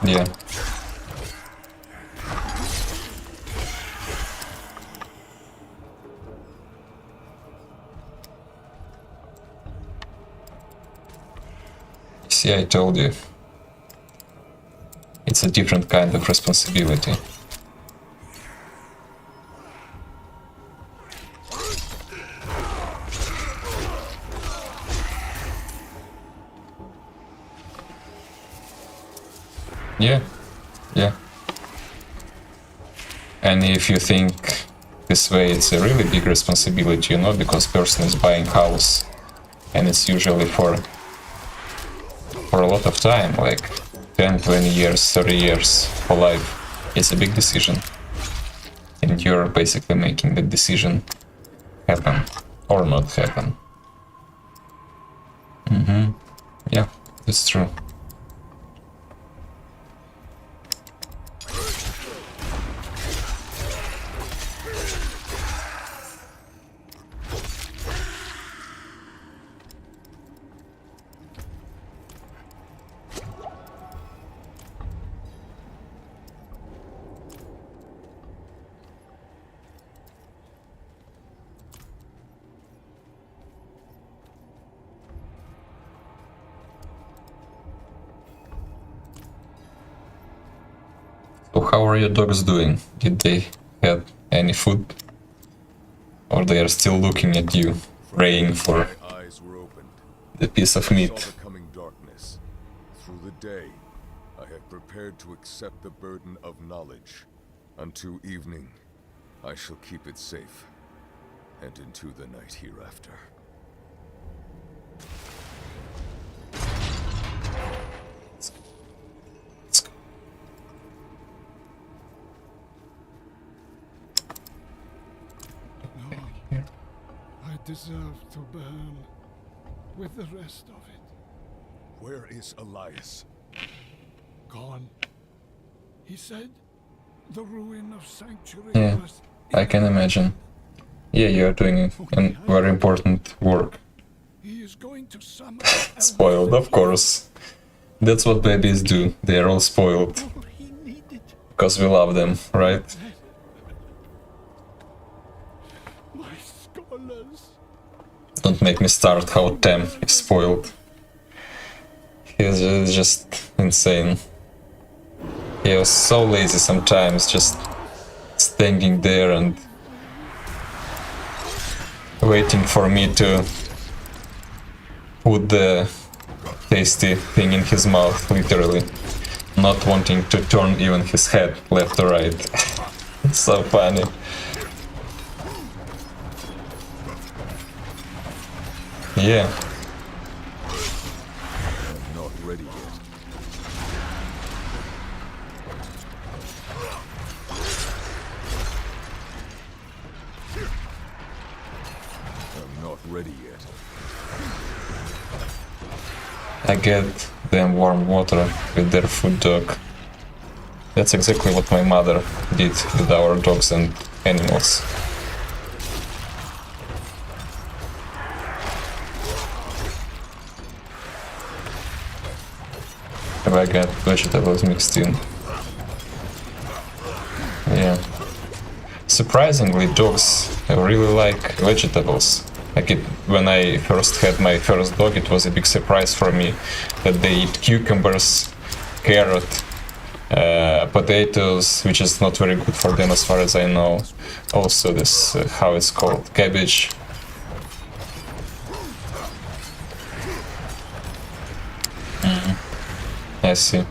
Yeah. See, I told you. It's a different kind of responsibility. Yeah, yeah. And if you think this way, it's a really big responsibility, you know, because person is buying house, and it's usually for a lot of time, like 10, 20 years, 30 years for life. It's a big decision. And you're basically making the decision happen or not happen. Yeah, that's true. So how are your dogs doing? Did they have any food? Or they are still looking at you, praying for My eyes were opened. the piece of I saw meat? the coming darkness. Through the day, I have prepared to accept the burden of knowledge. Until evening, I shall keep it safe, and into the night hereafter. I deserve to burn with the rest of it. Where is Elias? Gone. He said the ruin of Sanctuary Yeah, was... I can imagine. Yeah, you are doing a very important work. He is going to summon Spoiled, of course. That's what babies do. They are all spoiled. all he needed. Because we love them, right? My scholars. Don't make me start how Tem is spoiled. He's just insane. He was so lazy sometimes, just standing there and waiting for me to put the tasty thing in his mouth, literally. Not wanting to turn even his head left or right. It's so funny. Yeah. I'm not ready yet. I'm not ready yet. I get them warm water with their food dog. That's exactly what my mother did with our dogs and animals. Have I got vegetables mixed in? Yeah. Surprisingly, dogs really like vegetables. Like when I first had my first dog, it was a big surprise for me that they eat cucumbers, carrot, potatoes, which is not very good for them as far as I know. Also this, how it's called, cabbage. I see. I'm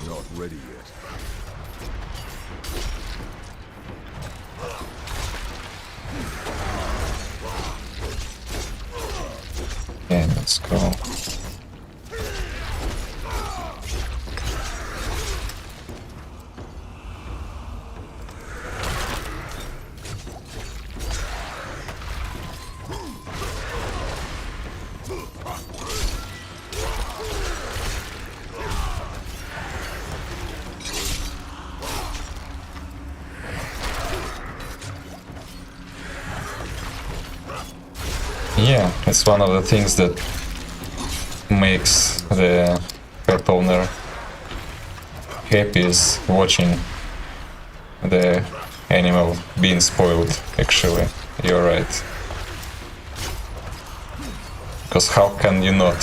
not ready yet. Yeah, let's go. Yeah, it's one of the things that makes the pet owner happy is watching the animal being spoiled, actually. You're right. Because how can you not?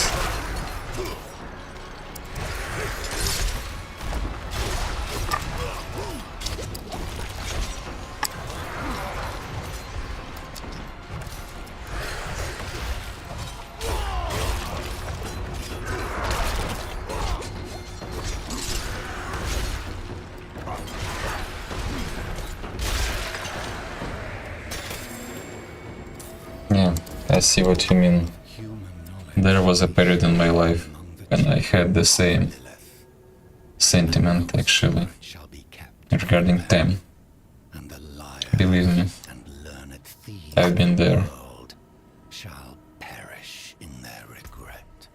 Yeah, I see what you mean. There was a period in my life when I had the same sentiment, actually, regarding them. Believe me, I've been there. Shall perish in their regret.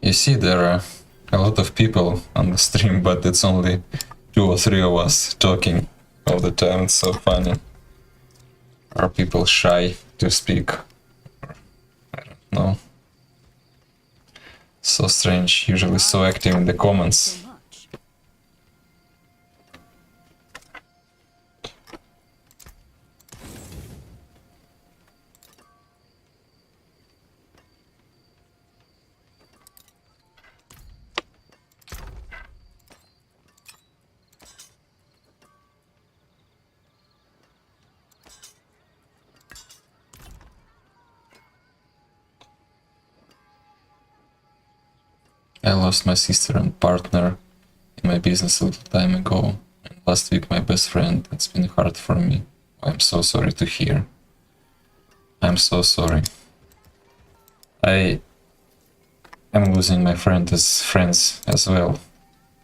You see, there are a lot of people on the stream, but it's only 2 or 3 of us talking all the time. It's so funny. Are people shy to speak? I don't know. So strange, usually so active in the comments. I lost my sister and partner in my business a little time ago. And last week my best friend. It's been hard for me. I'm so sorry to hear. I'm so sorry. I am losing my friends as well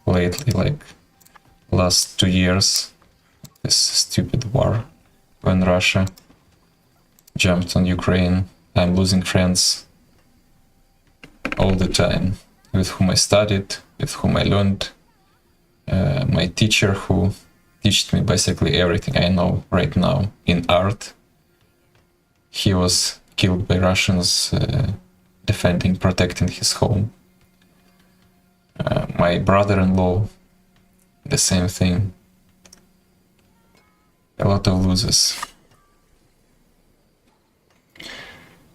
lately, like last 2 years. This stupid war when Russia jumped on Ukraine. I'm losing friends all the time, with whom I studied, with whom I learned. My teacher who taught me basically everything I know right now in art. He was killed by Russians protecting his home. My brother-in-law, the same thing. A lot of losers.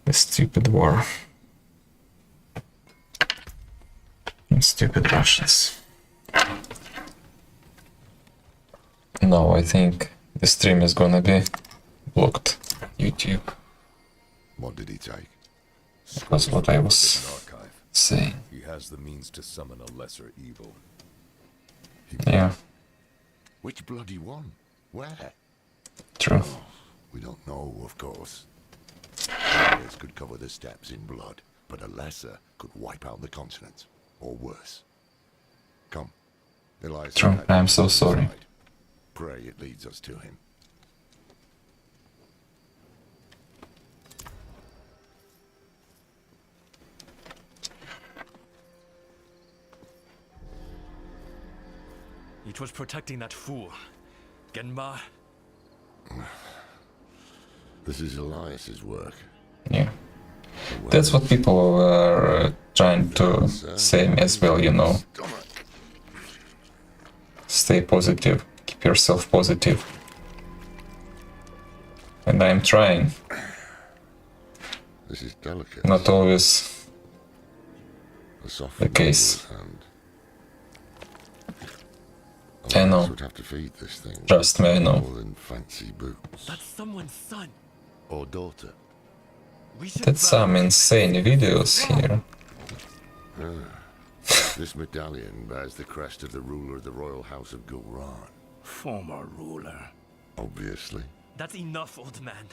The stupid war. And stupid Russians. No, I think the stream is gonna be blocked. YouTube. What did he take? That's what I was Archive. saying. He has the means to summon a lesser evil. Yeah, Which bloody one? Where? true. We don't know, of course. This could cover the steppes in blood, but a lesser could wipe out the continent, or worse. Come, Elias. True, I'm so sorry. Pray it leads us to him. It was protecting that fool. Genma. This is Elias's work. Yeah. That's what people are trying to say me as well, you know. Stay positive, keep yourself positive. And I'm trying. This is delicate. Not always A soft the case. hand. I know. Would have to feed this thing. Trust me, I know. More than fancy boots. That's someone's son. Or daughter. We should That's some insane videos here. This medallion bears the crest of the ruler of the royal house of Gulran. Former ruler. Obviously. That's enough, old man.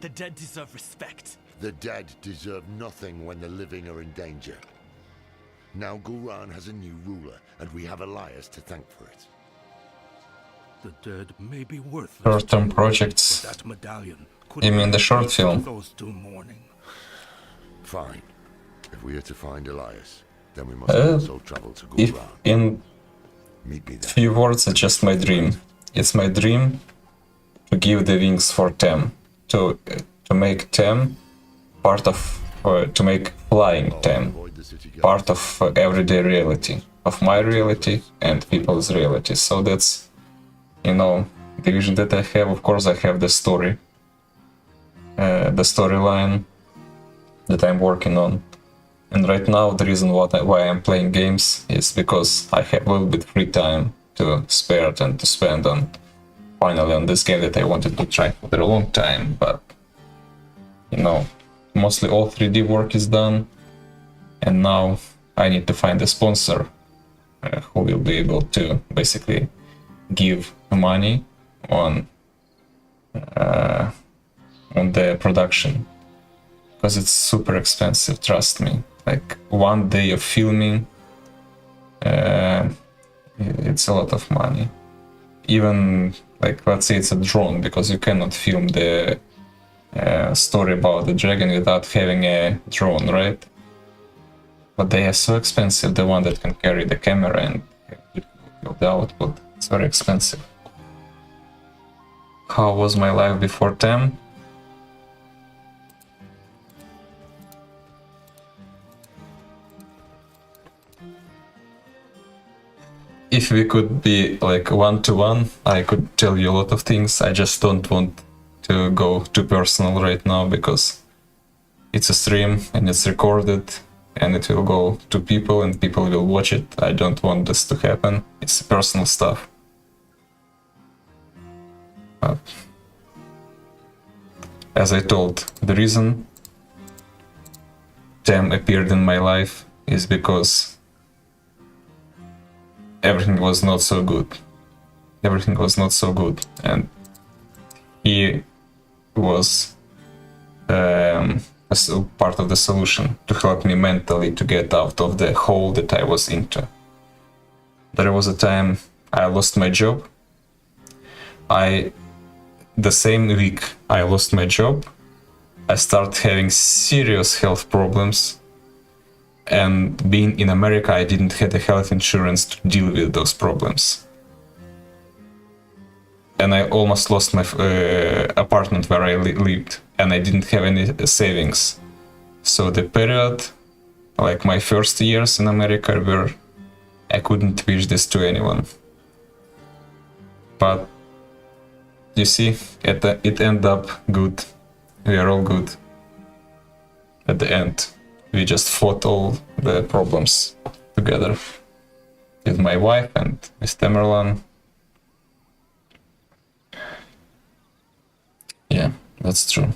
The dead deserve respect. The dead deserve nothing when the living are in danger. Now Gulran has a new ruler, and we have Elias to thank for it. The dead may be worthless. Short-term projects. That medallion could You mean the short film? goes to mourning. Fine. If we are to find Elias, then we must also travel to If Gulran. in Meet me there. few words, it's just my dream. It's my dream to give the wings for Tem, to make Tem part of, to make flying Tem part of everyday reality, of my reality and people's reality. So that's, you know, the vision that I have. Of course, I have the story, the storyline that I'm working on. And right now, the reason why I'm playing games is because I have a little bit free time to spare and to spend on finally on this game that I wanted to try for a long time. But you know, mostly all 3D work is done, and now I need to find a sponsor who will be able to basically give money on the production, because it's super expensive, trust me. Like 1 day of filming, it's a lot of money. Even like, let's say it's a drone, because you cannot film the story about the dragon without having a drone, right? But they are so expensive, the one that can carry the camera and the output. It's very expensive. How was my life before Tem? If we could be like one-to-one, I could tell you a lot of things. I just don't want to go too personal right now, because it's a stream and it's recorded and it will go to people and people will watch it. I don't want this to happen. It's personal stuff. But as I told, the reason Tem appeared in my life is because everything was not so good. Everything was not so good, and he was part of the solution to help me mentally to get out of the hole that I was into. There was a time I lost my job. The same week I lost my job, I started having serious health problems, and being in America, I didn't have the health insurance to deal with those problems. And I almost lost my apartment where I lived, and I didn't have any savings. So the period, like my first years in America, where I couldn't wish this to anyone. But you see, it ended up good. We are all good. At the end, we just fought all the problems together with my wife and with Tamerlan. Yeah, that's true.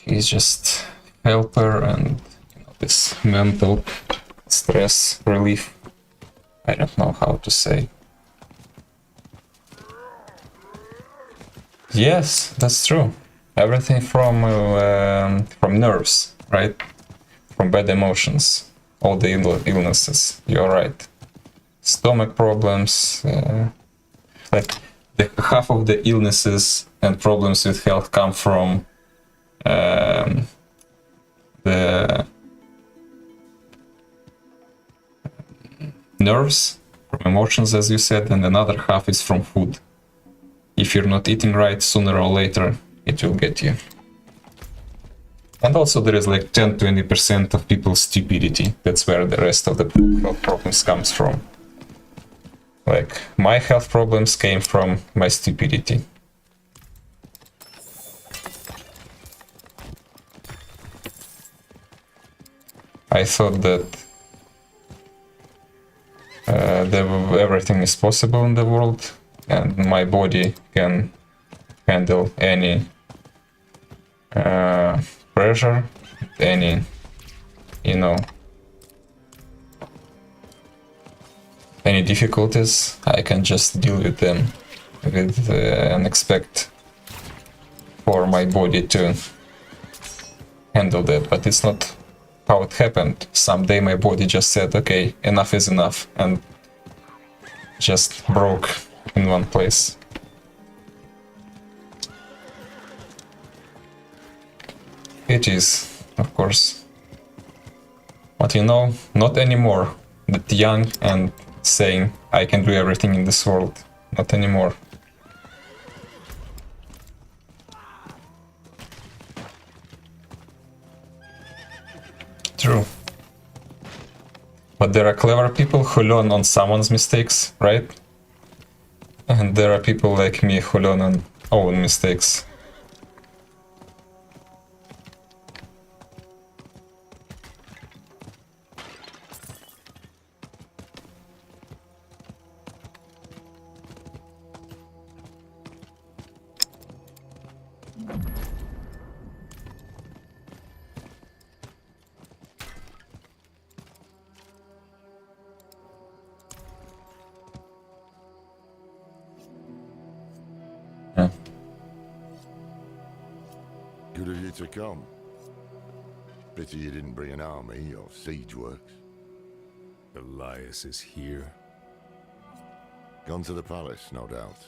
He's just helper and this mental stress relief. I don't know how to say. Yes, that's true. Everything from nerves, right? From bad emotions, all the illnesses. You're right. Stomach problems, like half of the illnesses and problems with health come from the nerves, from emotions, as you said, and another half is from food. If you're not eating right, sooner or later it will get you. And also there is like 10-20% of people's stupidity. That's where the rest of the health problems comes from. Like my health problems came from my stupidity. I thought that everything is possible in the world, and my body can handle any pressure, any, any difficulties. I can just deal with them and expect for my body to handle that, but it's not how it happened. Someday my body just said, okay, enough is enough, and just broke in one place. It is, of course. But not anymore. That young and saying, I can do everything in this world. Not anymore. True. But there are clever people who learn on someone's mistakes, right? And there are people like me who learn on own mistakes. Good of you to come. Pity you didn't bring an army or siege works. Elias is here. Gone to the palace, no doubt.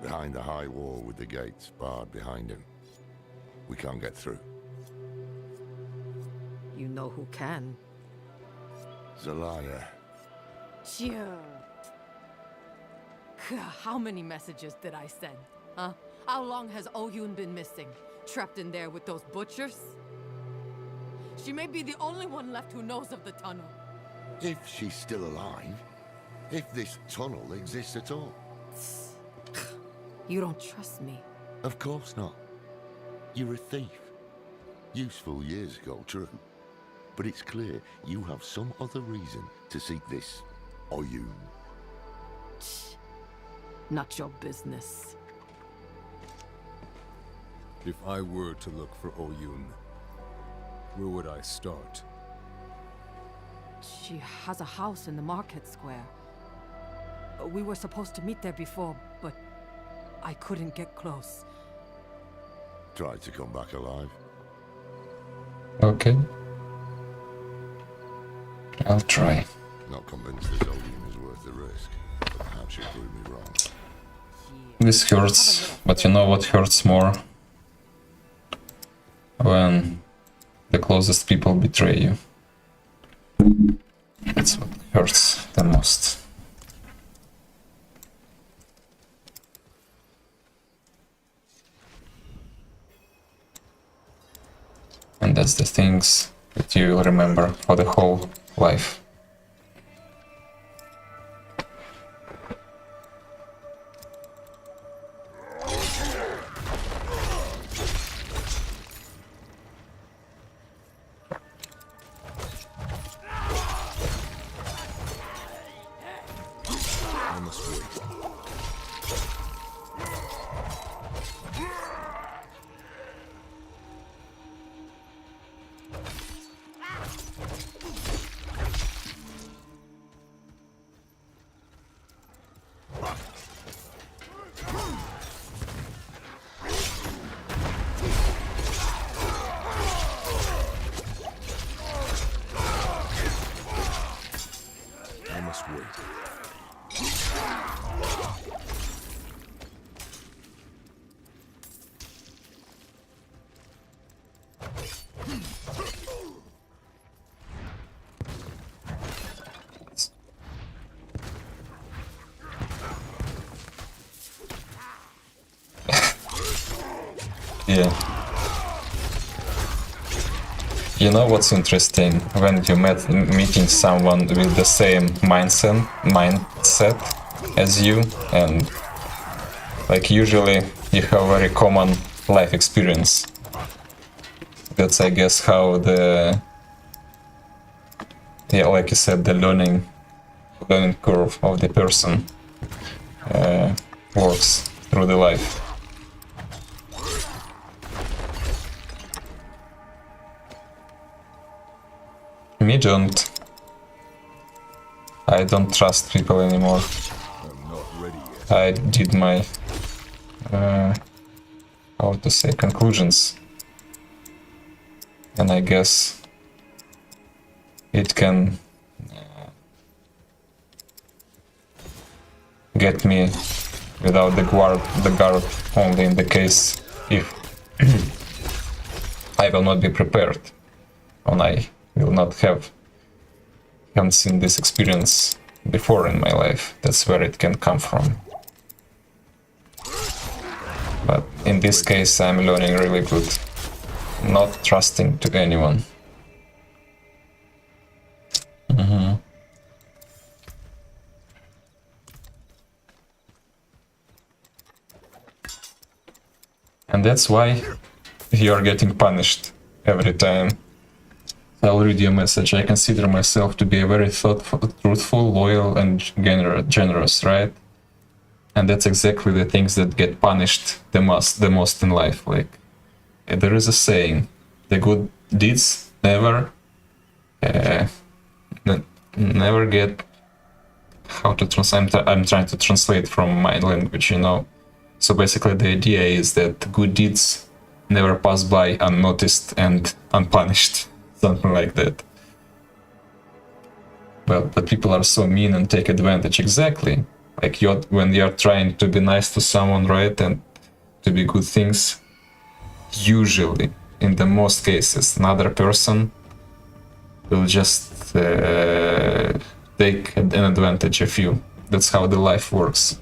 Behind the high wall with the gates barred behind him. We can't get through. You know who can. Zelaya. Sure. How many messages did I send? Huh? How long has Oyun been missing? Trapped in there with those butchers? She may be the only one left who knows of the tunnel. If she's still alive. If this tunnel exists at all. You don't trust me. Of course not. You're a thief. Useful years ago, true. But it's clear you have some other reason to seek this Oyun. Not your business. If I were to look for Oyun, Where would I start? She has a house in the market square. We were supposed to meet there before, but I couldn't get close. Tried to come back alive. Okay. I'll try. Not convinced this Odin is worth the risk. But perhaps you prove me wrong. This hurts, but you know what hurts more? When the closest people betray you. That's what hurts the most. And that's the things that you will remember for the whole life. I must wait. I must wait. Yeah. You know what's interesting? When you meeting someone with the same mindset as you, and like usually you have a very common life experience. That's, I guess, how the, yeah, like you said, the learning curve of the person works through the life. Me don't. I don't trust people anymore. I'm not ready yet. I did my, how to say, conclusions. And I guess it can get me without the guard only in the case if I will not be prepared, and I will not haven't seen this experience before in my life. That's where it can come from. But in this case I'm learning really good, not trusting to anyone. And that's why you're getting punished every time. I'll read your message. I consider myself to be a very thoughtful, truthful, loyal, and generous, right? And that's exactly the things that get punished the most in life. Like, there is a saying: the good deeds never get. How to translate? I'm trying to translate from my language, you know. So basically, the idea is that good deeds never pass by unnoticed and unpunished. Something like that. But people are so mean and take advantage. Exactly. Like when you're trying to be nice to someone, right, and to be good things, usually, in the most cases, another person will just take an advantage of you. That's how the life works.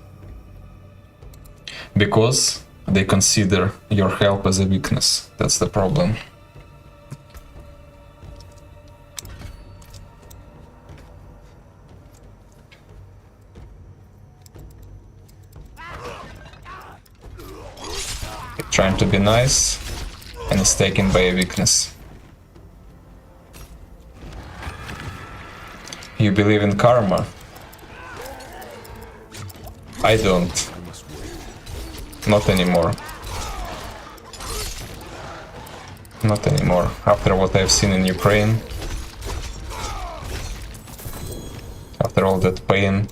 Because they consider your help as a weakness. That's the problem. Trying to be nice and is taken by a weakness. You believe in karma? I don't. Not anymore. Not anymore. After what I've seen in Ukraine, after all that pain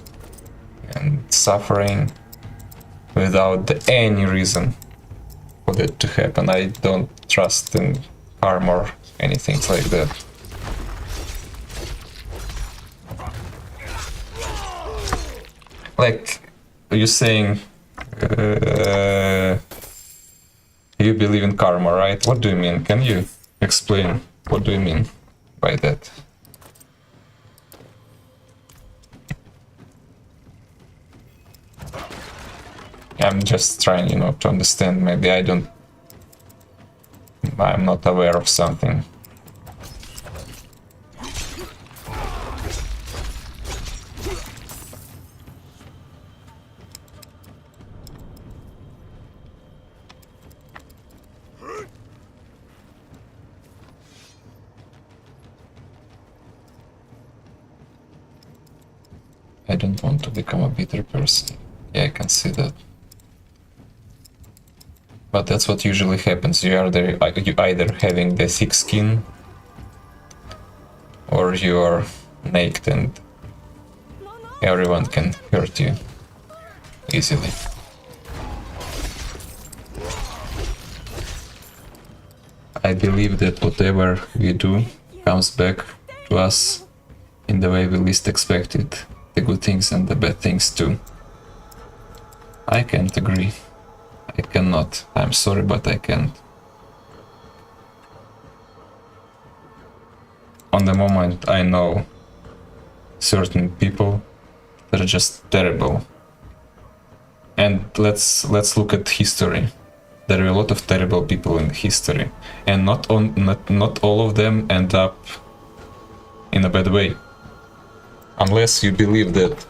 and suffering, without any reason for that to happen, I don't trust in karma or anything like that. Like, you're saying, you believe in karma, right? What do you mean? Can you explain what do you mean by that? I'm just trying, you know, to understand. Maybe I'm not aware of something. I don't want to become a bitter person. Yeah, I can see that. But that's what usually happens. You either having the thick skin, or you are naked and everyone can hurt you easily. I believe that whatever we do comes back to us in the way we least expect it. The good things and the bad things too. I can't agree. I cannot. I'm sorry, but I can't. On the moment, I know certain people that are just terrible. And let's look at history. There are a lot of terrible people in history, and not all of them end up in a bad way. Unless you believe that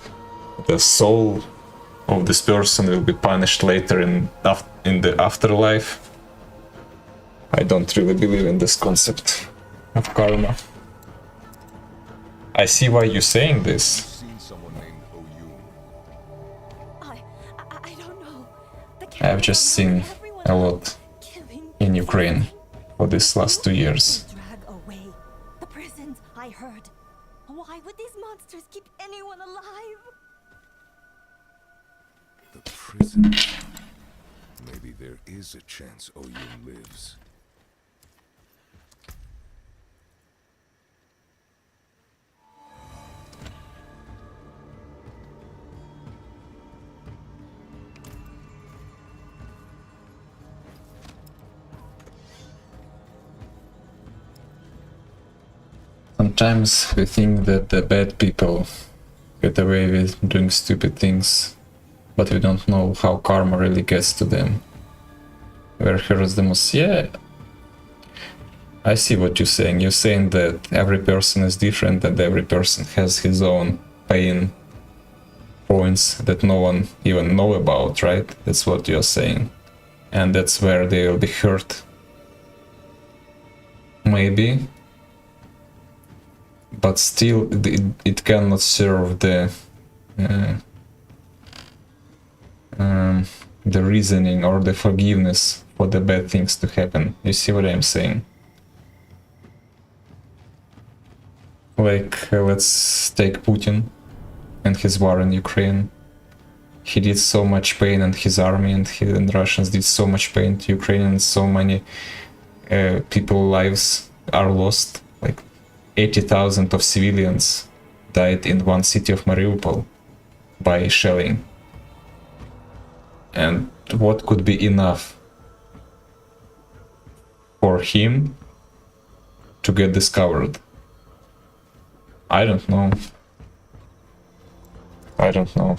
the soul of this person will be punished later in the afterlife. I don't really believe in this concept of karma. I see why you're saying this. I don't know. I've just seen a lot in Ukraine for these last 2 years. Drag away the prisons, I heard. Why would these monsters keep anyone alive? The prison. Maybe there is a chance Oyun lives. Sometimes we think that the bad people get away with doing stupid things, but we don't know how karma really gets to them. Where hurts the most. Yeah, I see what you're saying. You're saying that every person is different and every person has his own pain points that no one even know about, right? That's what you're saying. And that's where they will be hurt. Maybe. But still, it cannot serve the reasoning or the forgiveness for the bad things to happen. You see what I'm saying? Like, let's take Putin and his war in Ukraine. He did so much pain, and his army and Russians did so much pain to Ukraine, and so many people's lives are lost. Like 80,000 of civilians died in one city of Mariupol by shelling. And what could be enough for him to get discovered? I don't know. I don't know.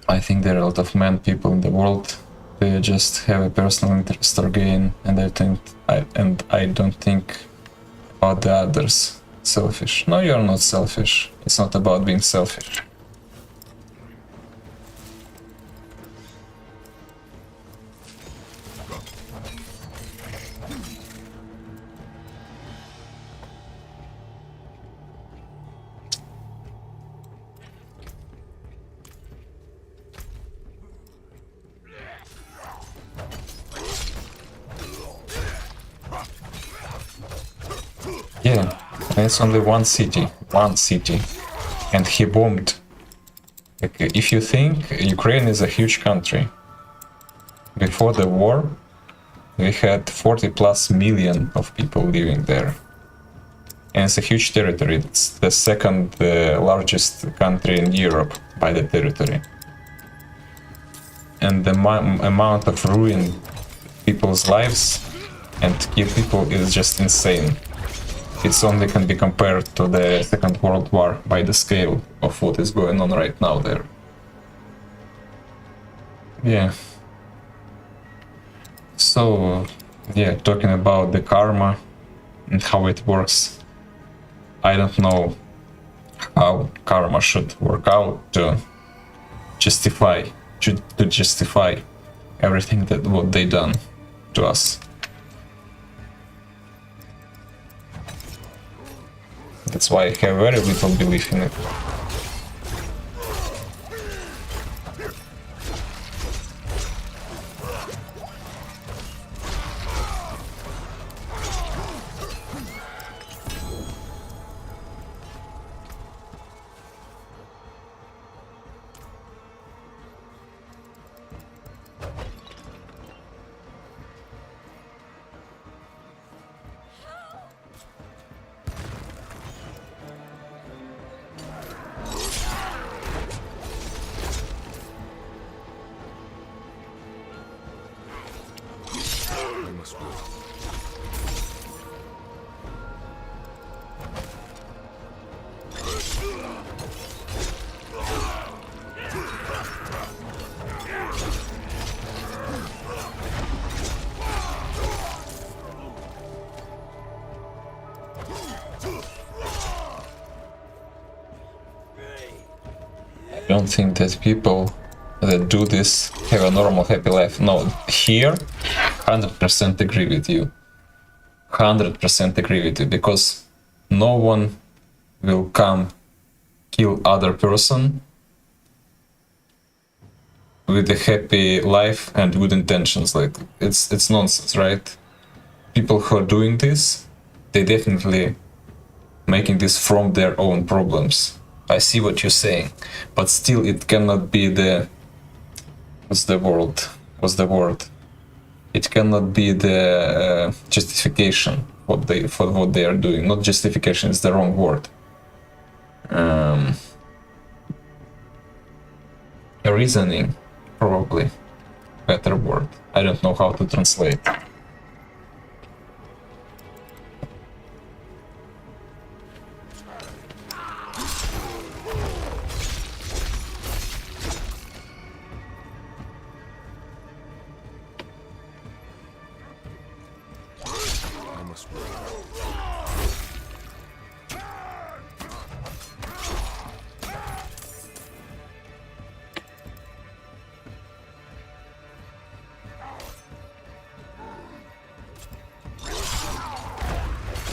I think there are a lot of mad people in the world. They just have a personal interest or gain, and I don't think about the others. Selfish. No, you're not selfish. It's not about being selfish. Yeah, and it's only one city, and he bombed. Like, if you think Ukraine is a huge country, before the war, we had 40 plus million of people living there. And it's a huge territory. It's the second largest country in Europe by the territory. And the amount of ruin people's lives and kill people is just insane. It's only can be compared to the Second World War by the scale of what is going on right now there. Yeah. So, yeah, talking about the karma and how it works, I don't know how karma should work out to justify everything that what they done to us. That's why I have very little belief in it. I don't think that people that do this have a normal happy life. No, here 100% agree with you. 100% agree with you, because no one will come kill other person with a happy life and good intentions. Like, it's nonsense, right? People who are doing this, they definitely making this from their own problems. I see what you're saying, but still it cannot be the what's the word? It cannot be the justification for what they are doing. Not justification is the wrong word. Reasoning, probably better word. I don't know how to translate.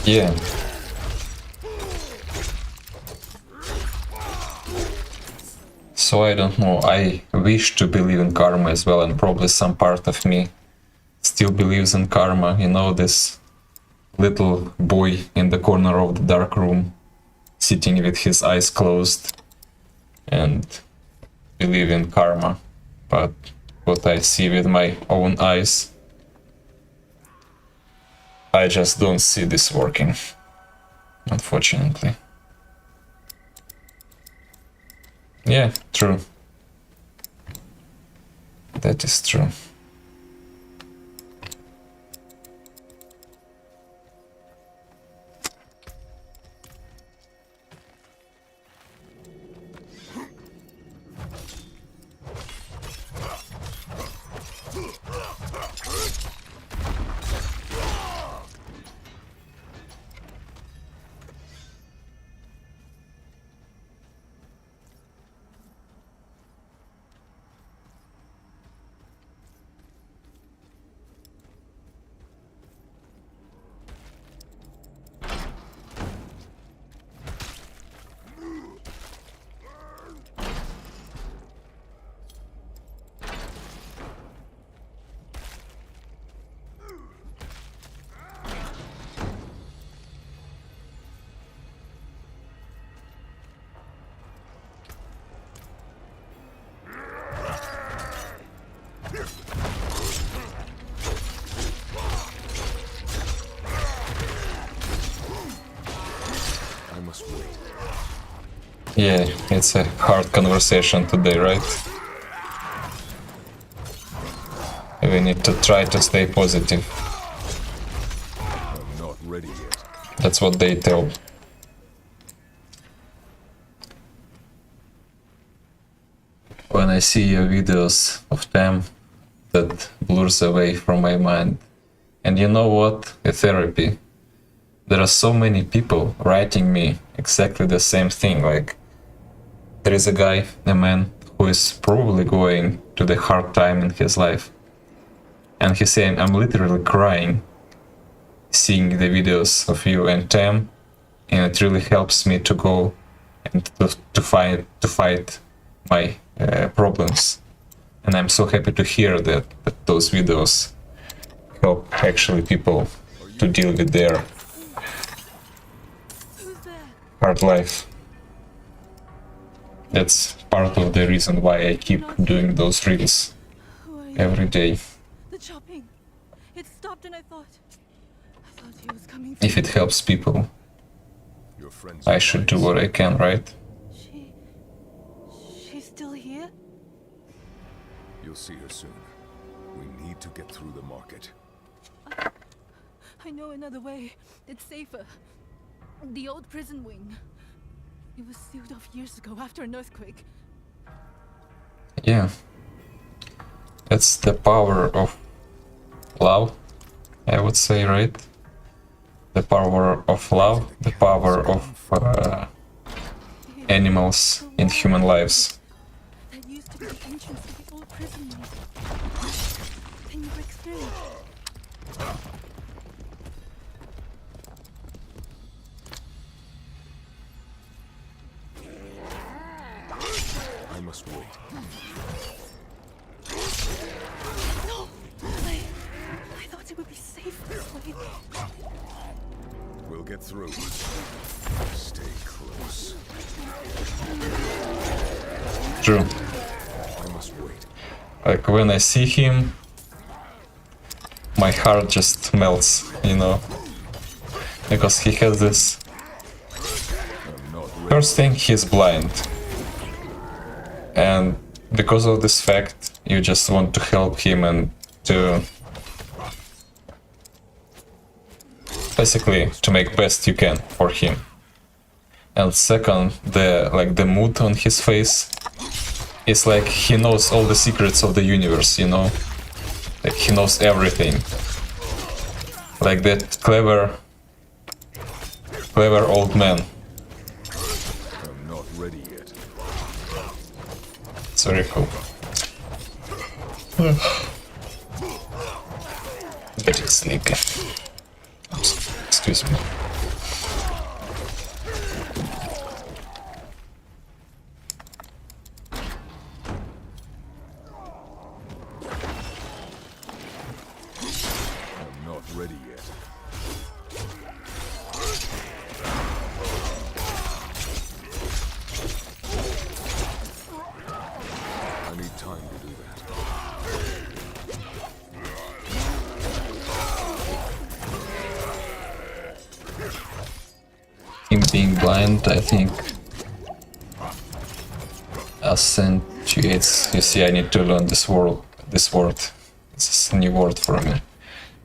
Yeah. So I don't know, I wish to believe in karma as well, and probably some part of me still believes in karma. You know, this little boy in the corner of the dark room, sitting with his eyes closed and believe in karma. But what I see with my own eyes, I just don't see this working, unfortunately. Yeah, true. That is true. must wait. Yeah, it's a hard conversation today, right? We need to try to stay positive. I'm not ready yet. That's what they tell. When I see your videos of them, that blurs away from my mind. And you know what? A therapy. There are so many people writing me exactly the same thing. Like, there is a guy, a man, who is probably going to the hard time in his life. And he's saying, I'm literally crying seeing the videos of you and Tam, and it really helps me to go and to fight my problems. And I'm so happy to hear that those videos help actually people to deal with their hard life. That's part of the reason why I keep doing those reels every day. The chopping. It stopped and I thought he was coming. If it helps people, I should do what I can, right? She's still here? You'll see her soon. We need to get through the market. I know another way. It's safer. The old prison wing. It was sealed off years ago after an earthquake. Yeah. That's the power of love, I would say, right? The power of love, the power of animals in human lives. That used to be the entrance to the old prison wing. Can you break through? I must wait. No! I thought it would be safe this way. We'll get through. Stay close. True. I must wait. Like when I see him, my heart just melts, you know? Because he has this... First thing, he's blind. And because of this fact, you just want to help him and to... basically, to make best you can for him. And second, the mood on his face is like he knows all the secrets of the universe, you know? Like he knows everything. Like that clever old man. I'm not ready yet. It's very cool. Getting sleepy. Excuse me. I'm not ready yet. I need time to do that. Him being blind, I think, accentuates. You see, I need to learn this word. It's a new word for me.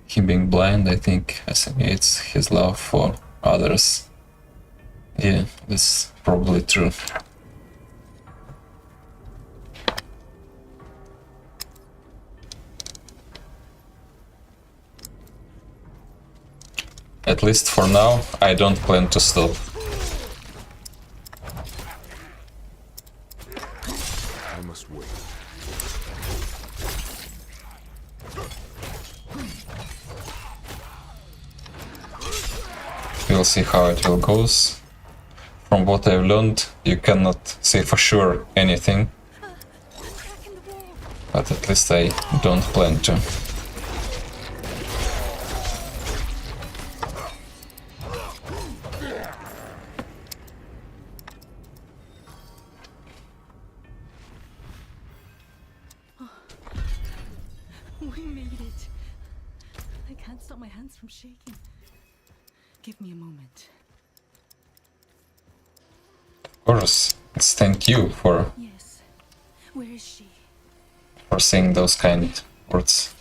Him being blind, I think, accentuates his love for others. Yeah, that's probably true. At least for now, I don't plan to stop. I must wait. We'll see how it will goes. From what I've learned, you cannot say for sure anything. But at least I don't plan to. We made it. I can't stop my hands from shaking. Give me a moment. Of course, it's thank you for Yes. Where is she? saying those kind words.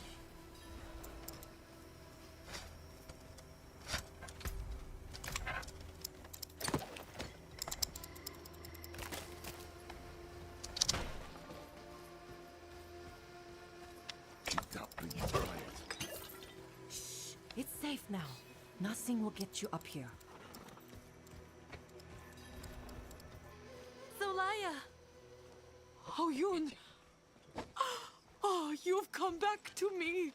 It's safe now. Nothing will get you up here. Solaya! Oh, Yoon! Oh, you've come back to me!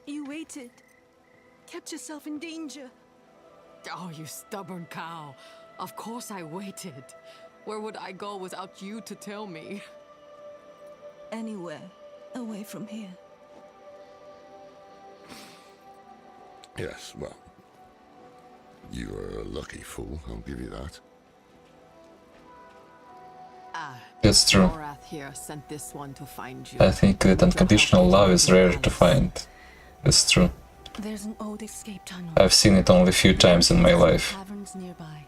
You waited. Kept yourself in danger. Oh, you stubborn cow. Of course I waited. Where would I go without you to tell me? Anywhere away from here. Yes, well, you are a lucky fool, I'll give you that. That's true. Morath here sent this one to find you. I think that unconditional love is rare to find. That's true. There's an old escape tunnel. I've seen it only a few times in my life. Caverns nearby.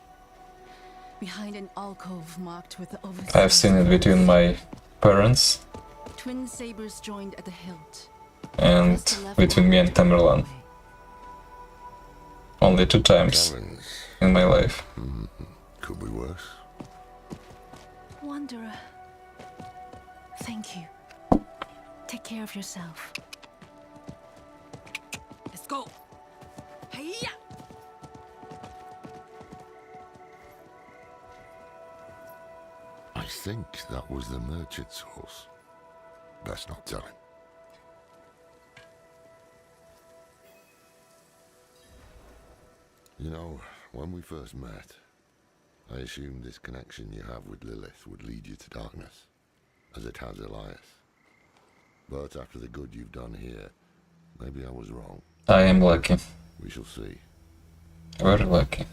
Behind an alcove marked with the overseas. I've seen it between my parents Twin sabers joined at the hilt. and between me and Tamerlan. Only 2 times Caverns. in my life. Could be worse. Wanderer. Thank you. Take care of yourself. Let's go! Hiya! I think that was the merchant's horse. Best not tell him. You know, when we first met, I assumed this connection you have with Lilith would lead you to darkness, as it has Elias. But after the good you've done here, maybe I was wrong. I am lucky. We shall see. Very lucky.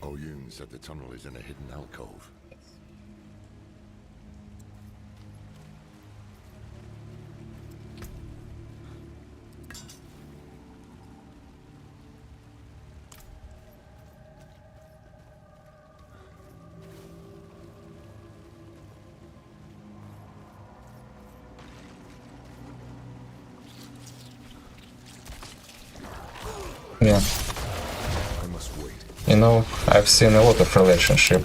Oyun said the tunnel is in a hidden alcove. Yeah. I must wait. You know, I've seen a lot of relationship,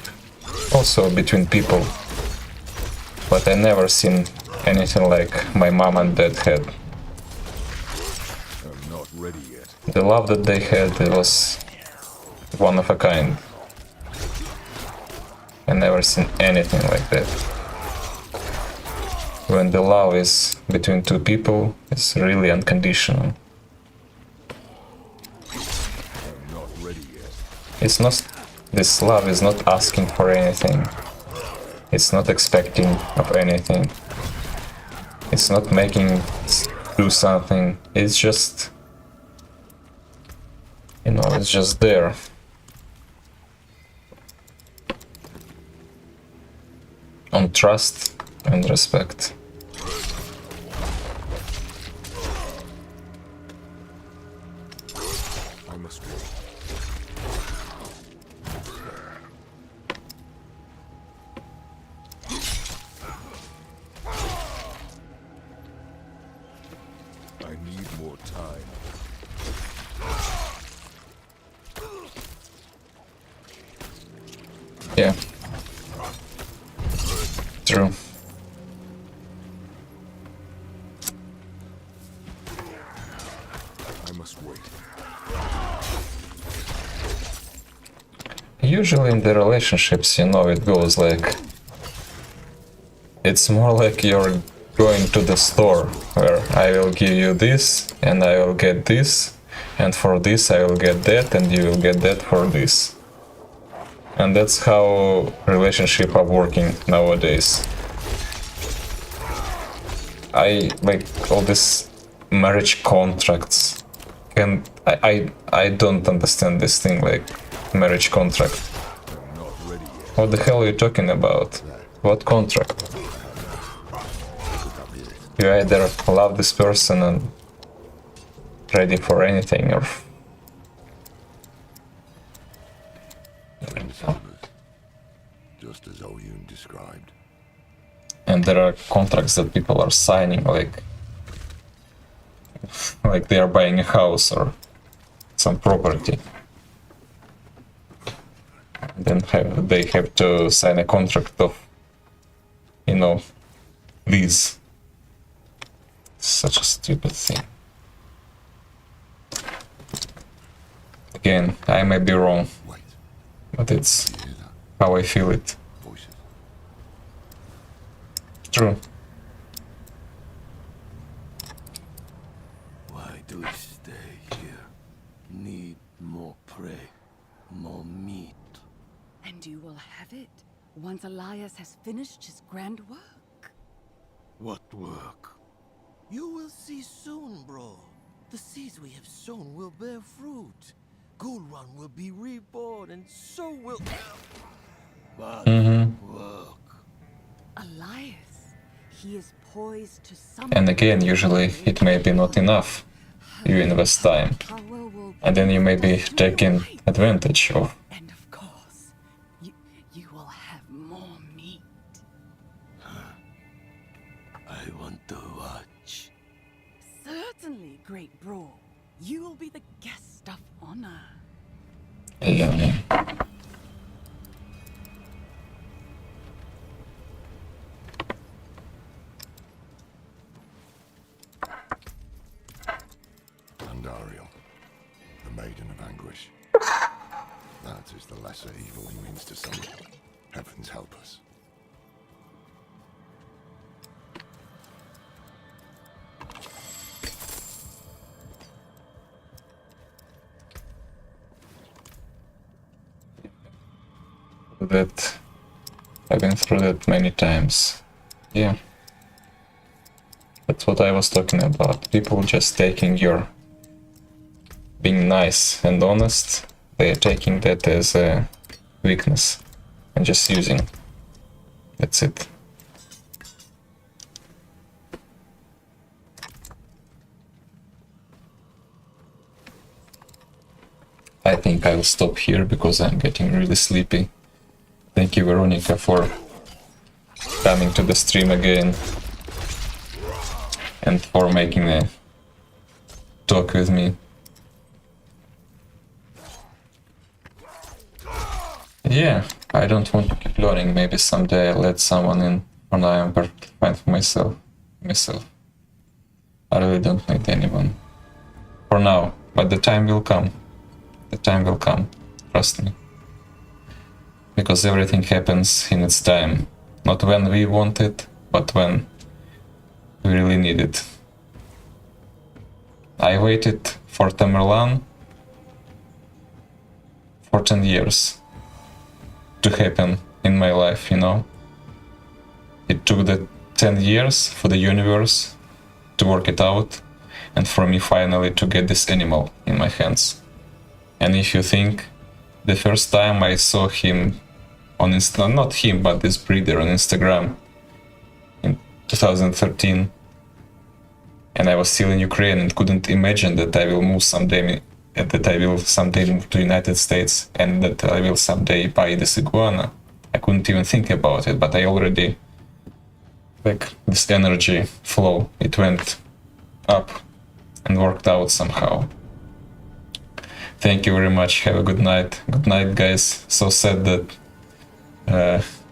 also between people, but I never seen anything like my mom and dad had. I'm not ready yet. The love that they had, it was one of a kind. I never seen anything like that. When the love is between 2 people, it's really unconditional. I'm not ready yet. It's not, this love is not asking for anything. It's not expecting of anything. It's not making us do something. It's just, you know, it's just there. On trust and respect. I must wait. I need more time. Yeah. True. I must wait. Usually in the relationships, you know, it goes like... It's more like you're going to the store, where I will give you this, and I will get this, and for this I will get that, and you will get that for this. And that's how relationships are working nowadays. I like all this marriage contracts. And I don't understand this thing like marriage contract. What the hell are you talking about? What contract? You either love this person and ready for anything, or just as Oyun described. and there are contracts that people are signing, like they are buying a house or some property. And then they have to sign a contract of, you know, lease. Such a stupid thing. Again, I may be wrong, but it's how I feel it. True. Why do we stay here? Need more prey, more meat. And you will have it once Elias has finished his grand work. What work? You will see soon, bro. The seeds we have sown will bear fruit. Ghoul Run will be reborn, and so will... But work. Elias, he is poised to summon... And again, usually it may be not enough. You invest time, and then you may be taken advantage of. And of course, you will have more meat. I want to watch. Certainly, great bro. You will be the guest of honor. Yeah. Andariel, the Maiden of Anguish. That is the lesser evil he means to summon. Heavens help us. That I've been through that many times. Yeah. That's what I was talking about. People just taking your being nice and honest, they are taking that as a weakness and just using. That's it. I think I'll stop here because I'm getting really sleepy. Thank you, Veronica, for coming to the stream again and for making a talk with me. Yeah, I don't want to keep learning. Maybe someday I'll let someone in, or now I'm perfectly fine for myself. I really don't need anyone for now, but the time will come. The time will come, trust me. Because everything happens in its time. Not when we want it, but when we really need it. I waited for Tamerlan for 10 years to happen in my life, you know? It took the 10 years for the universe to work it out, and for me finally to get this animal in my hands. And if you think, the first time I saw him on not him, but this breeder on Instagram in 2013, and I was still in Ukraine and couldn't imagine that I will move someday, that I will someday move to United States and that I will someday buy this iguana. I couldn't even think about it, but I already, like, this energy flow, it went up and worked out somehow. Thank you very much. Have a good night. Good night, guys. So sad that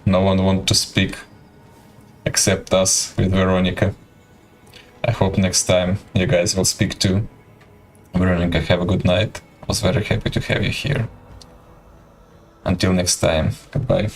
no one wants to speak except us with Veronica. I hope next time you guys will speak too. Veronica, have a good night. I was very happy to have you here. Until next time, goodbye.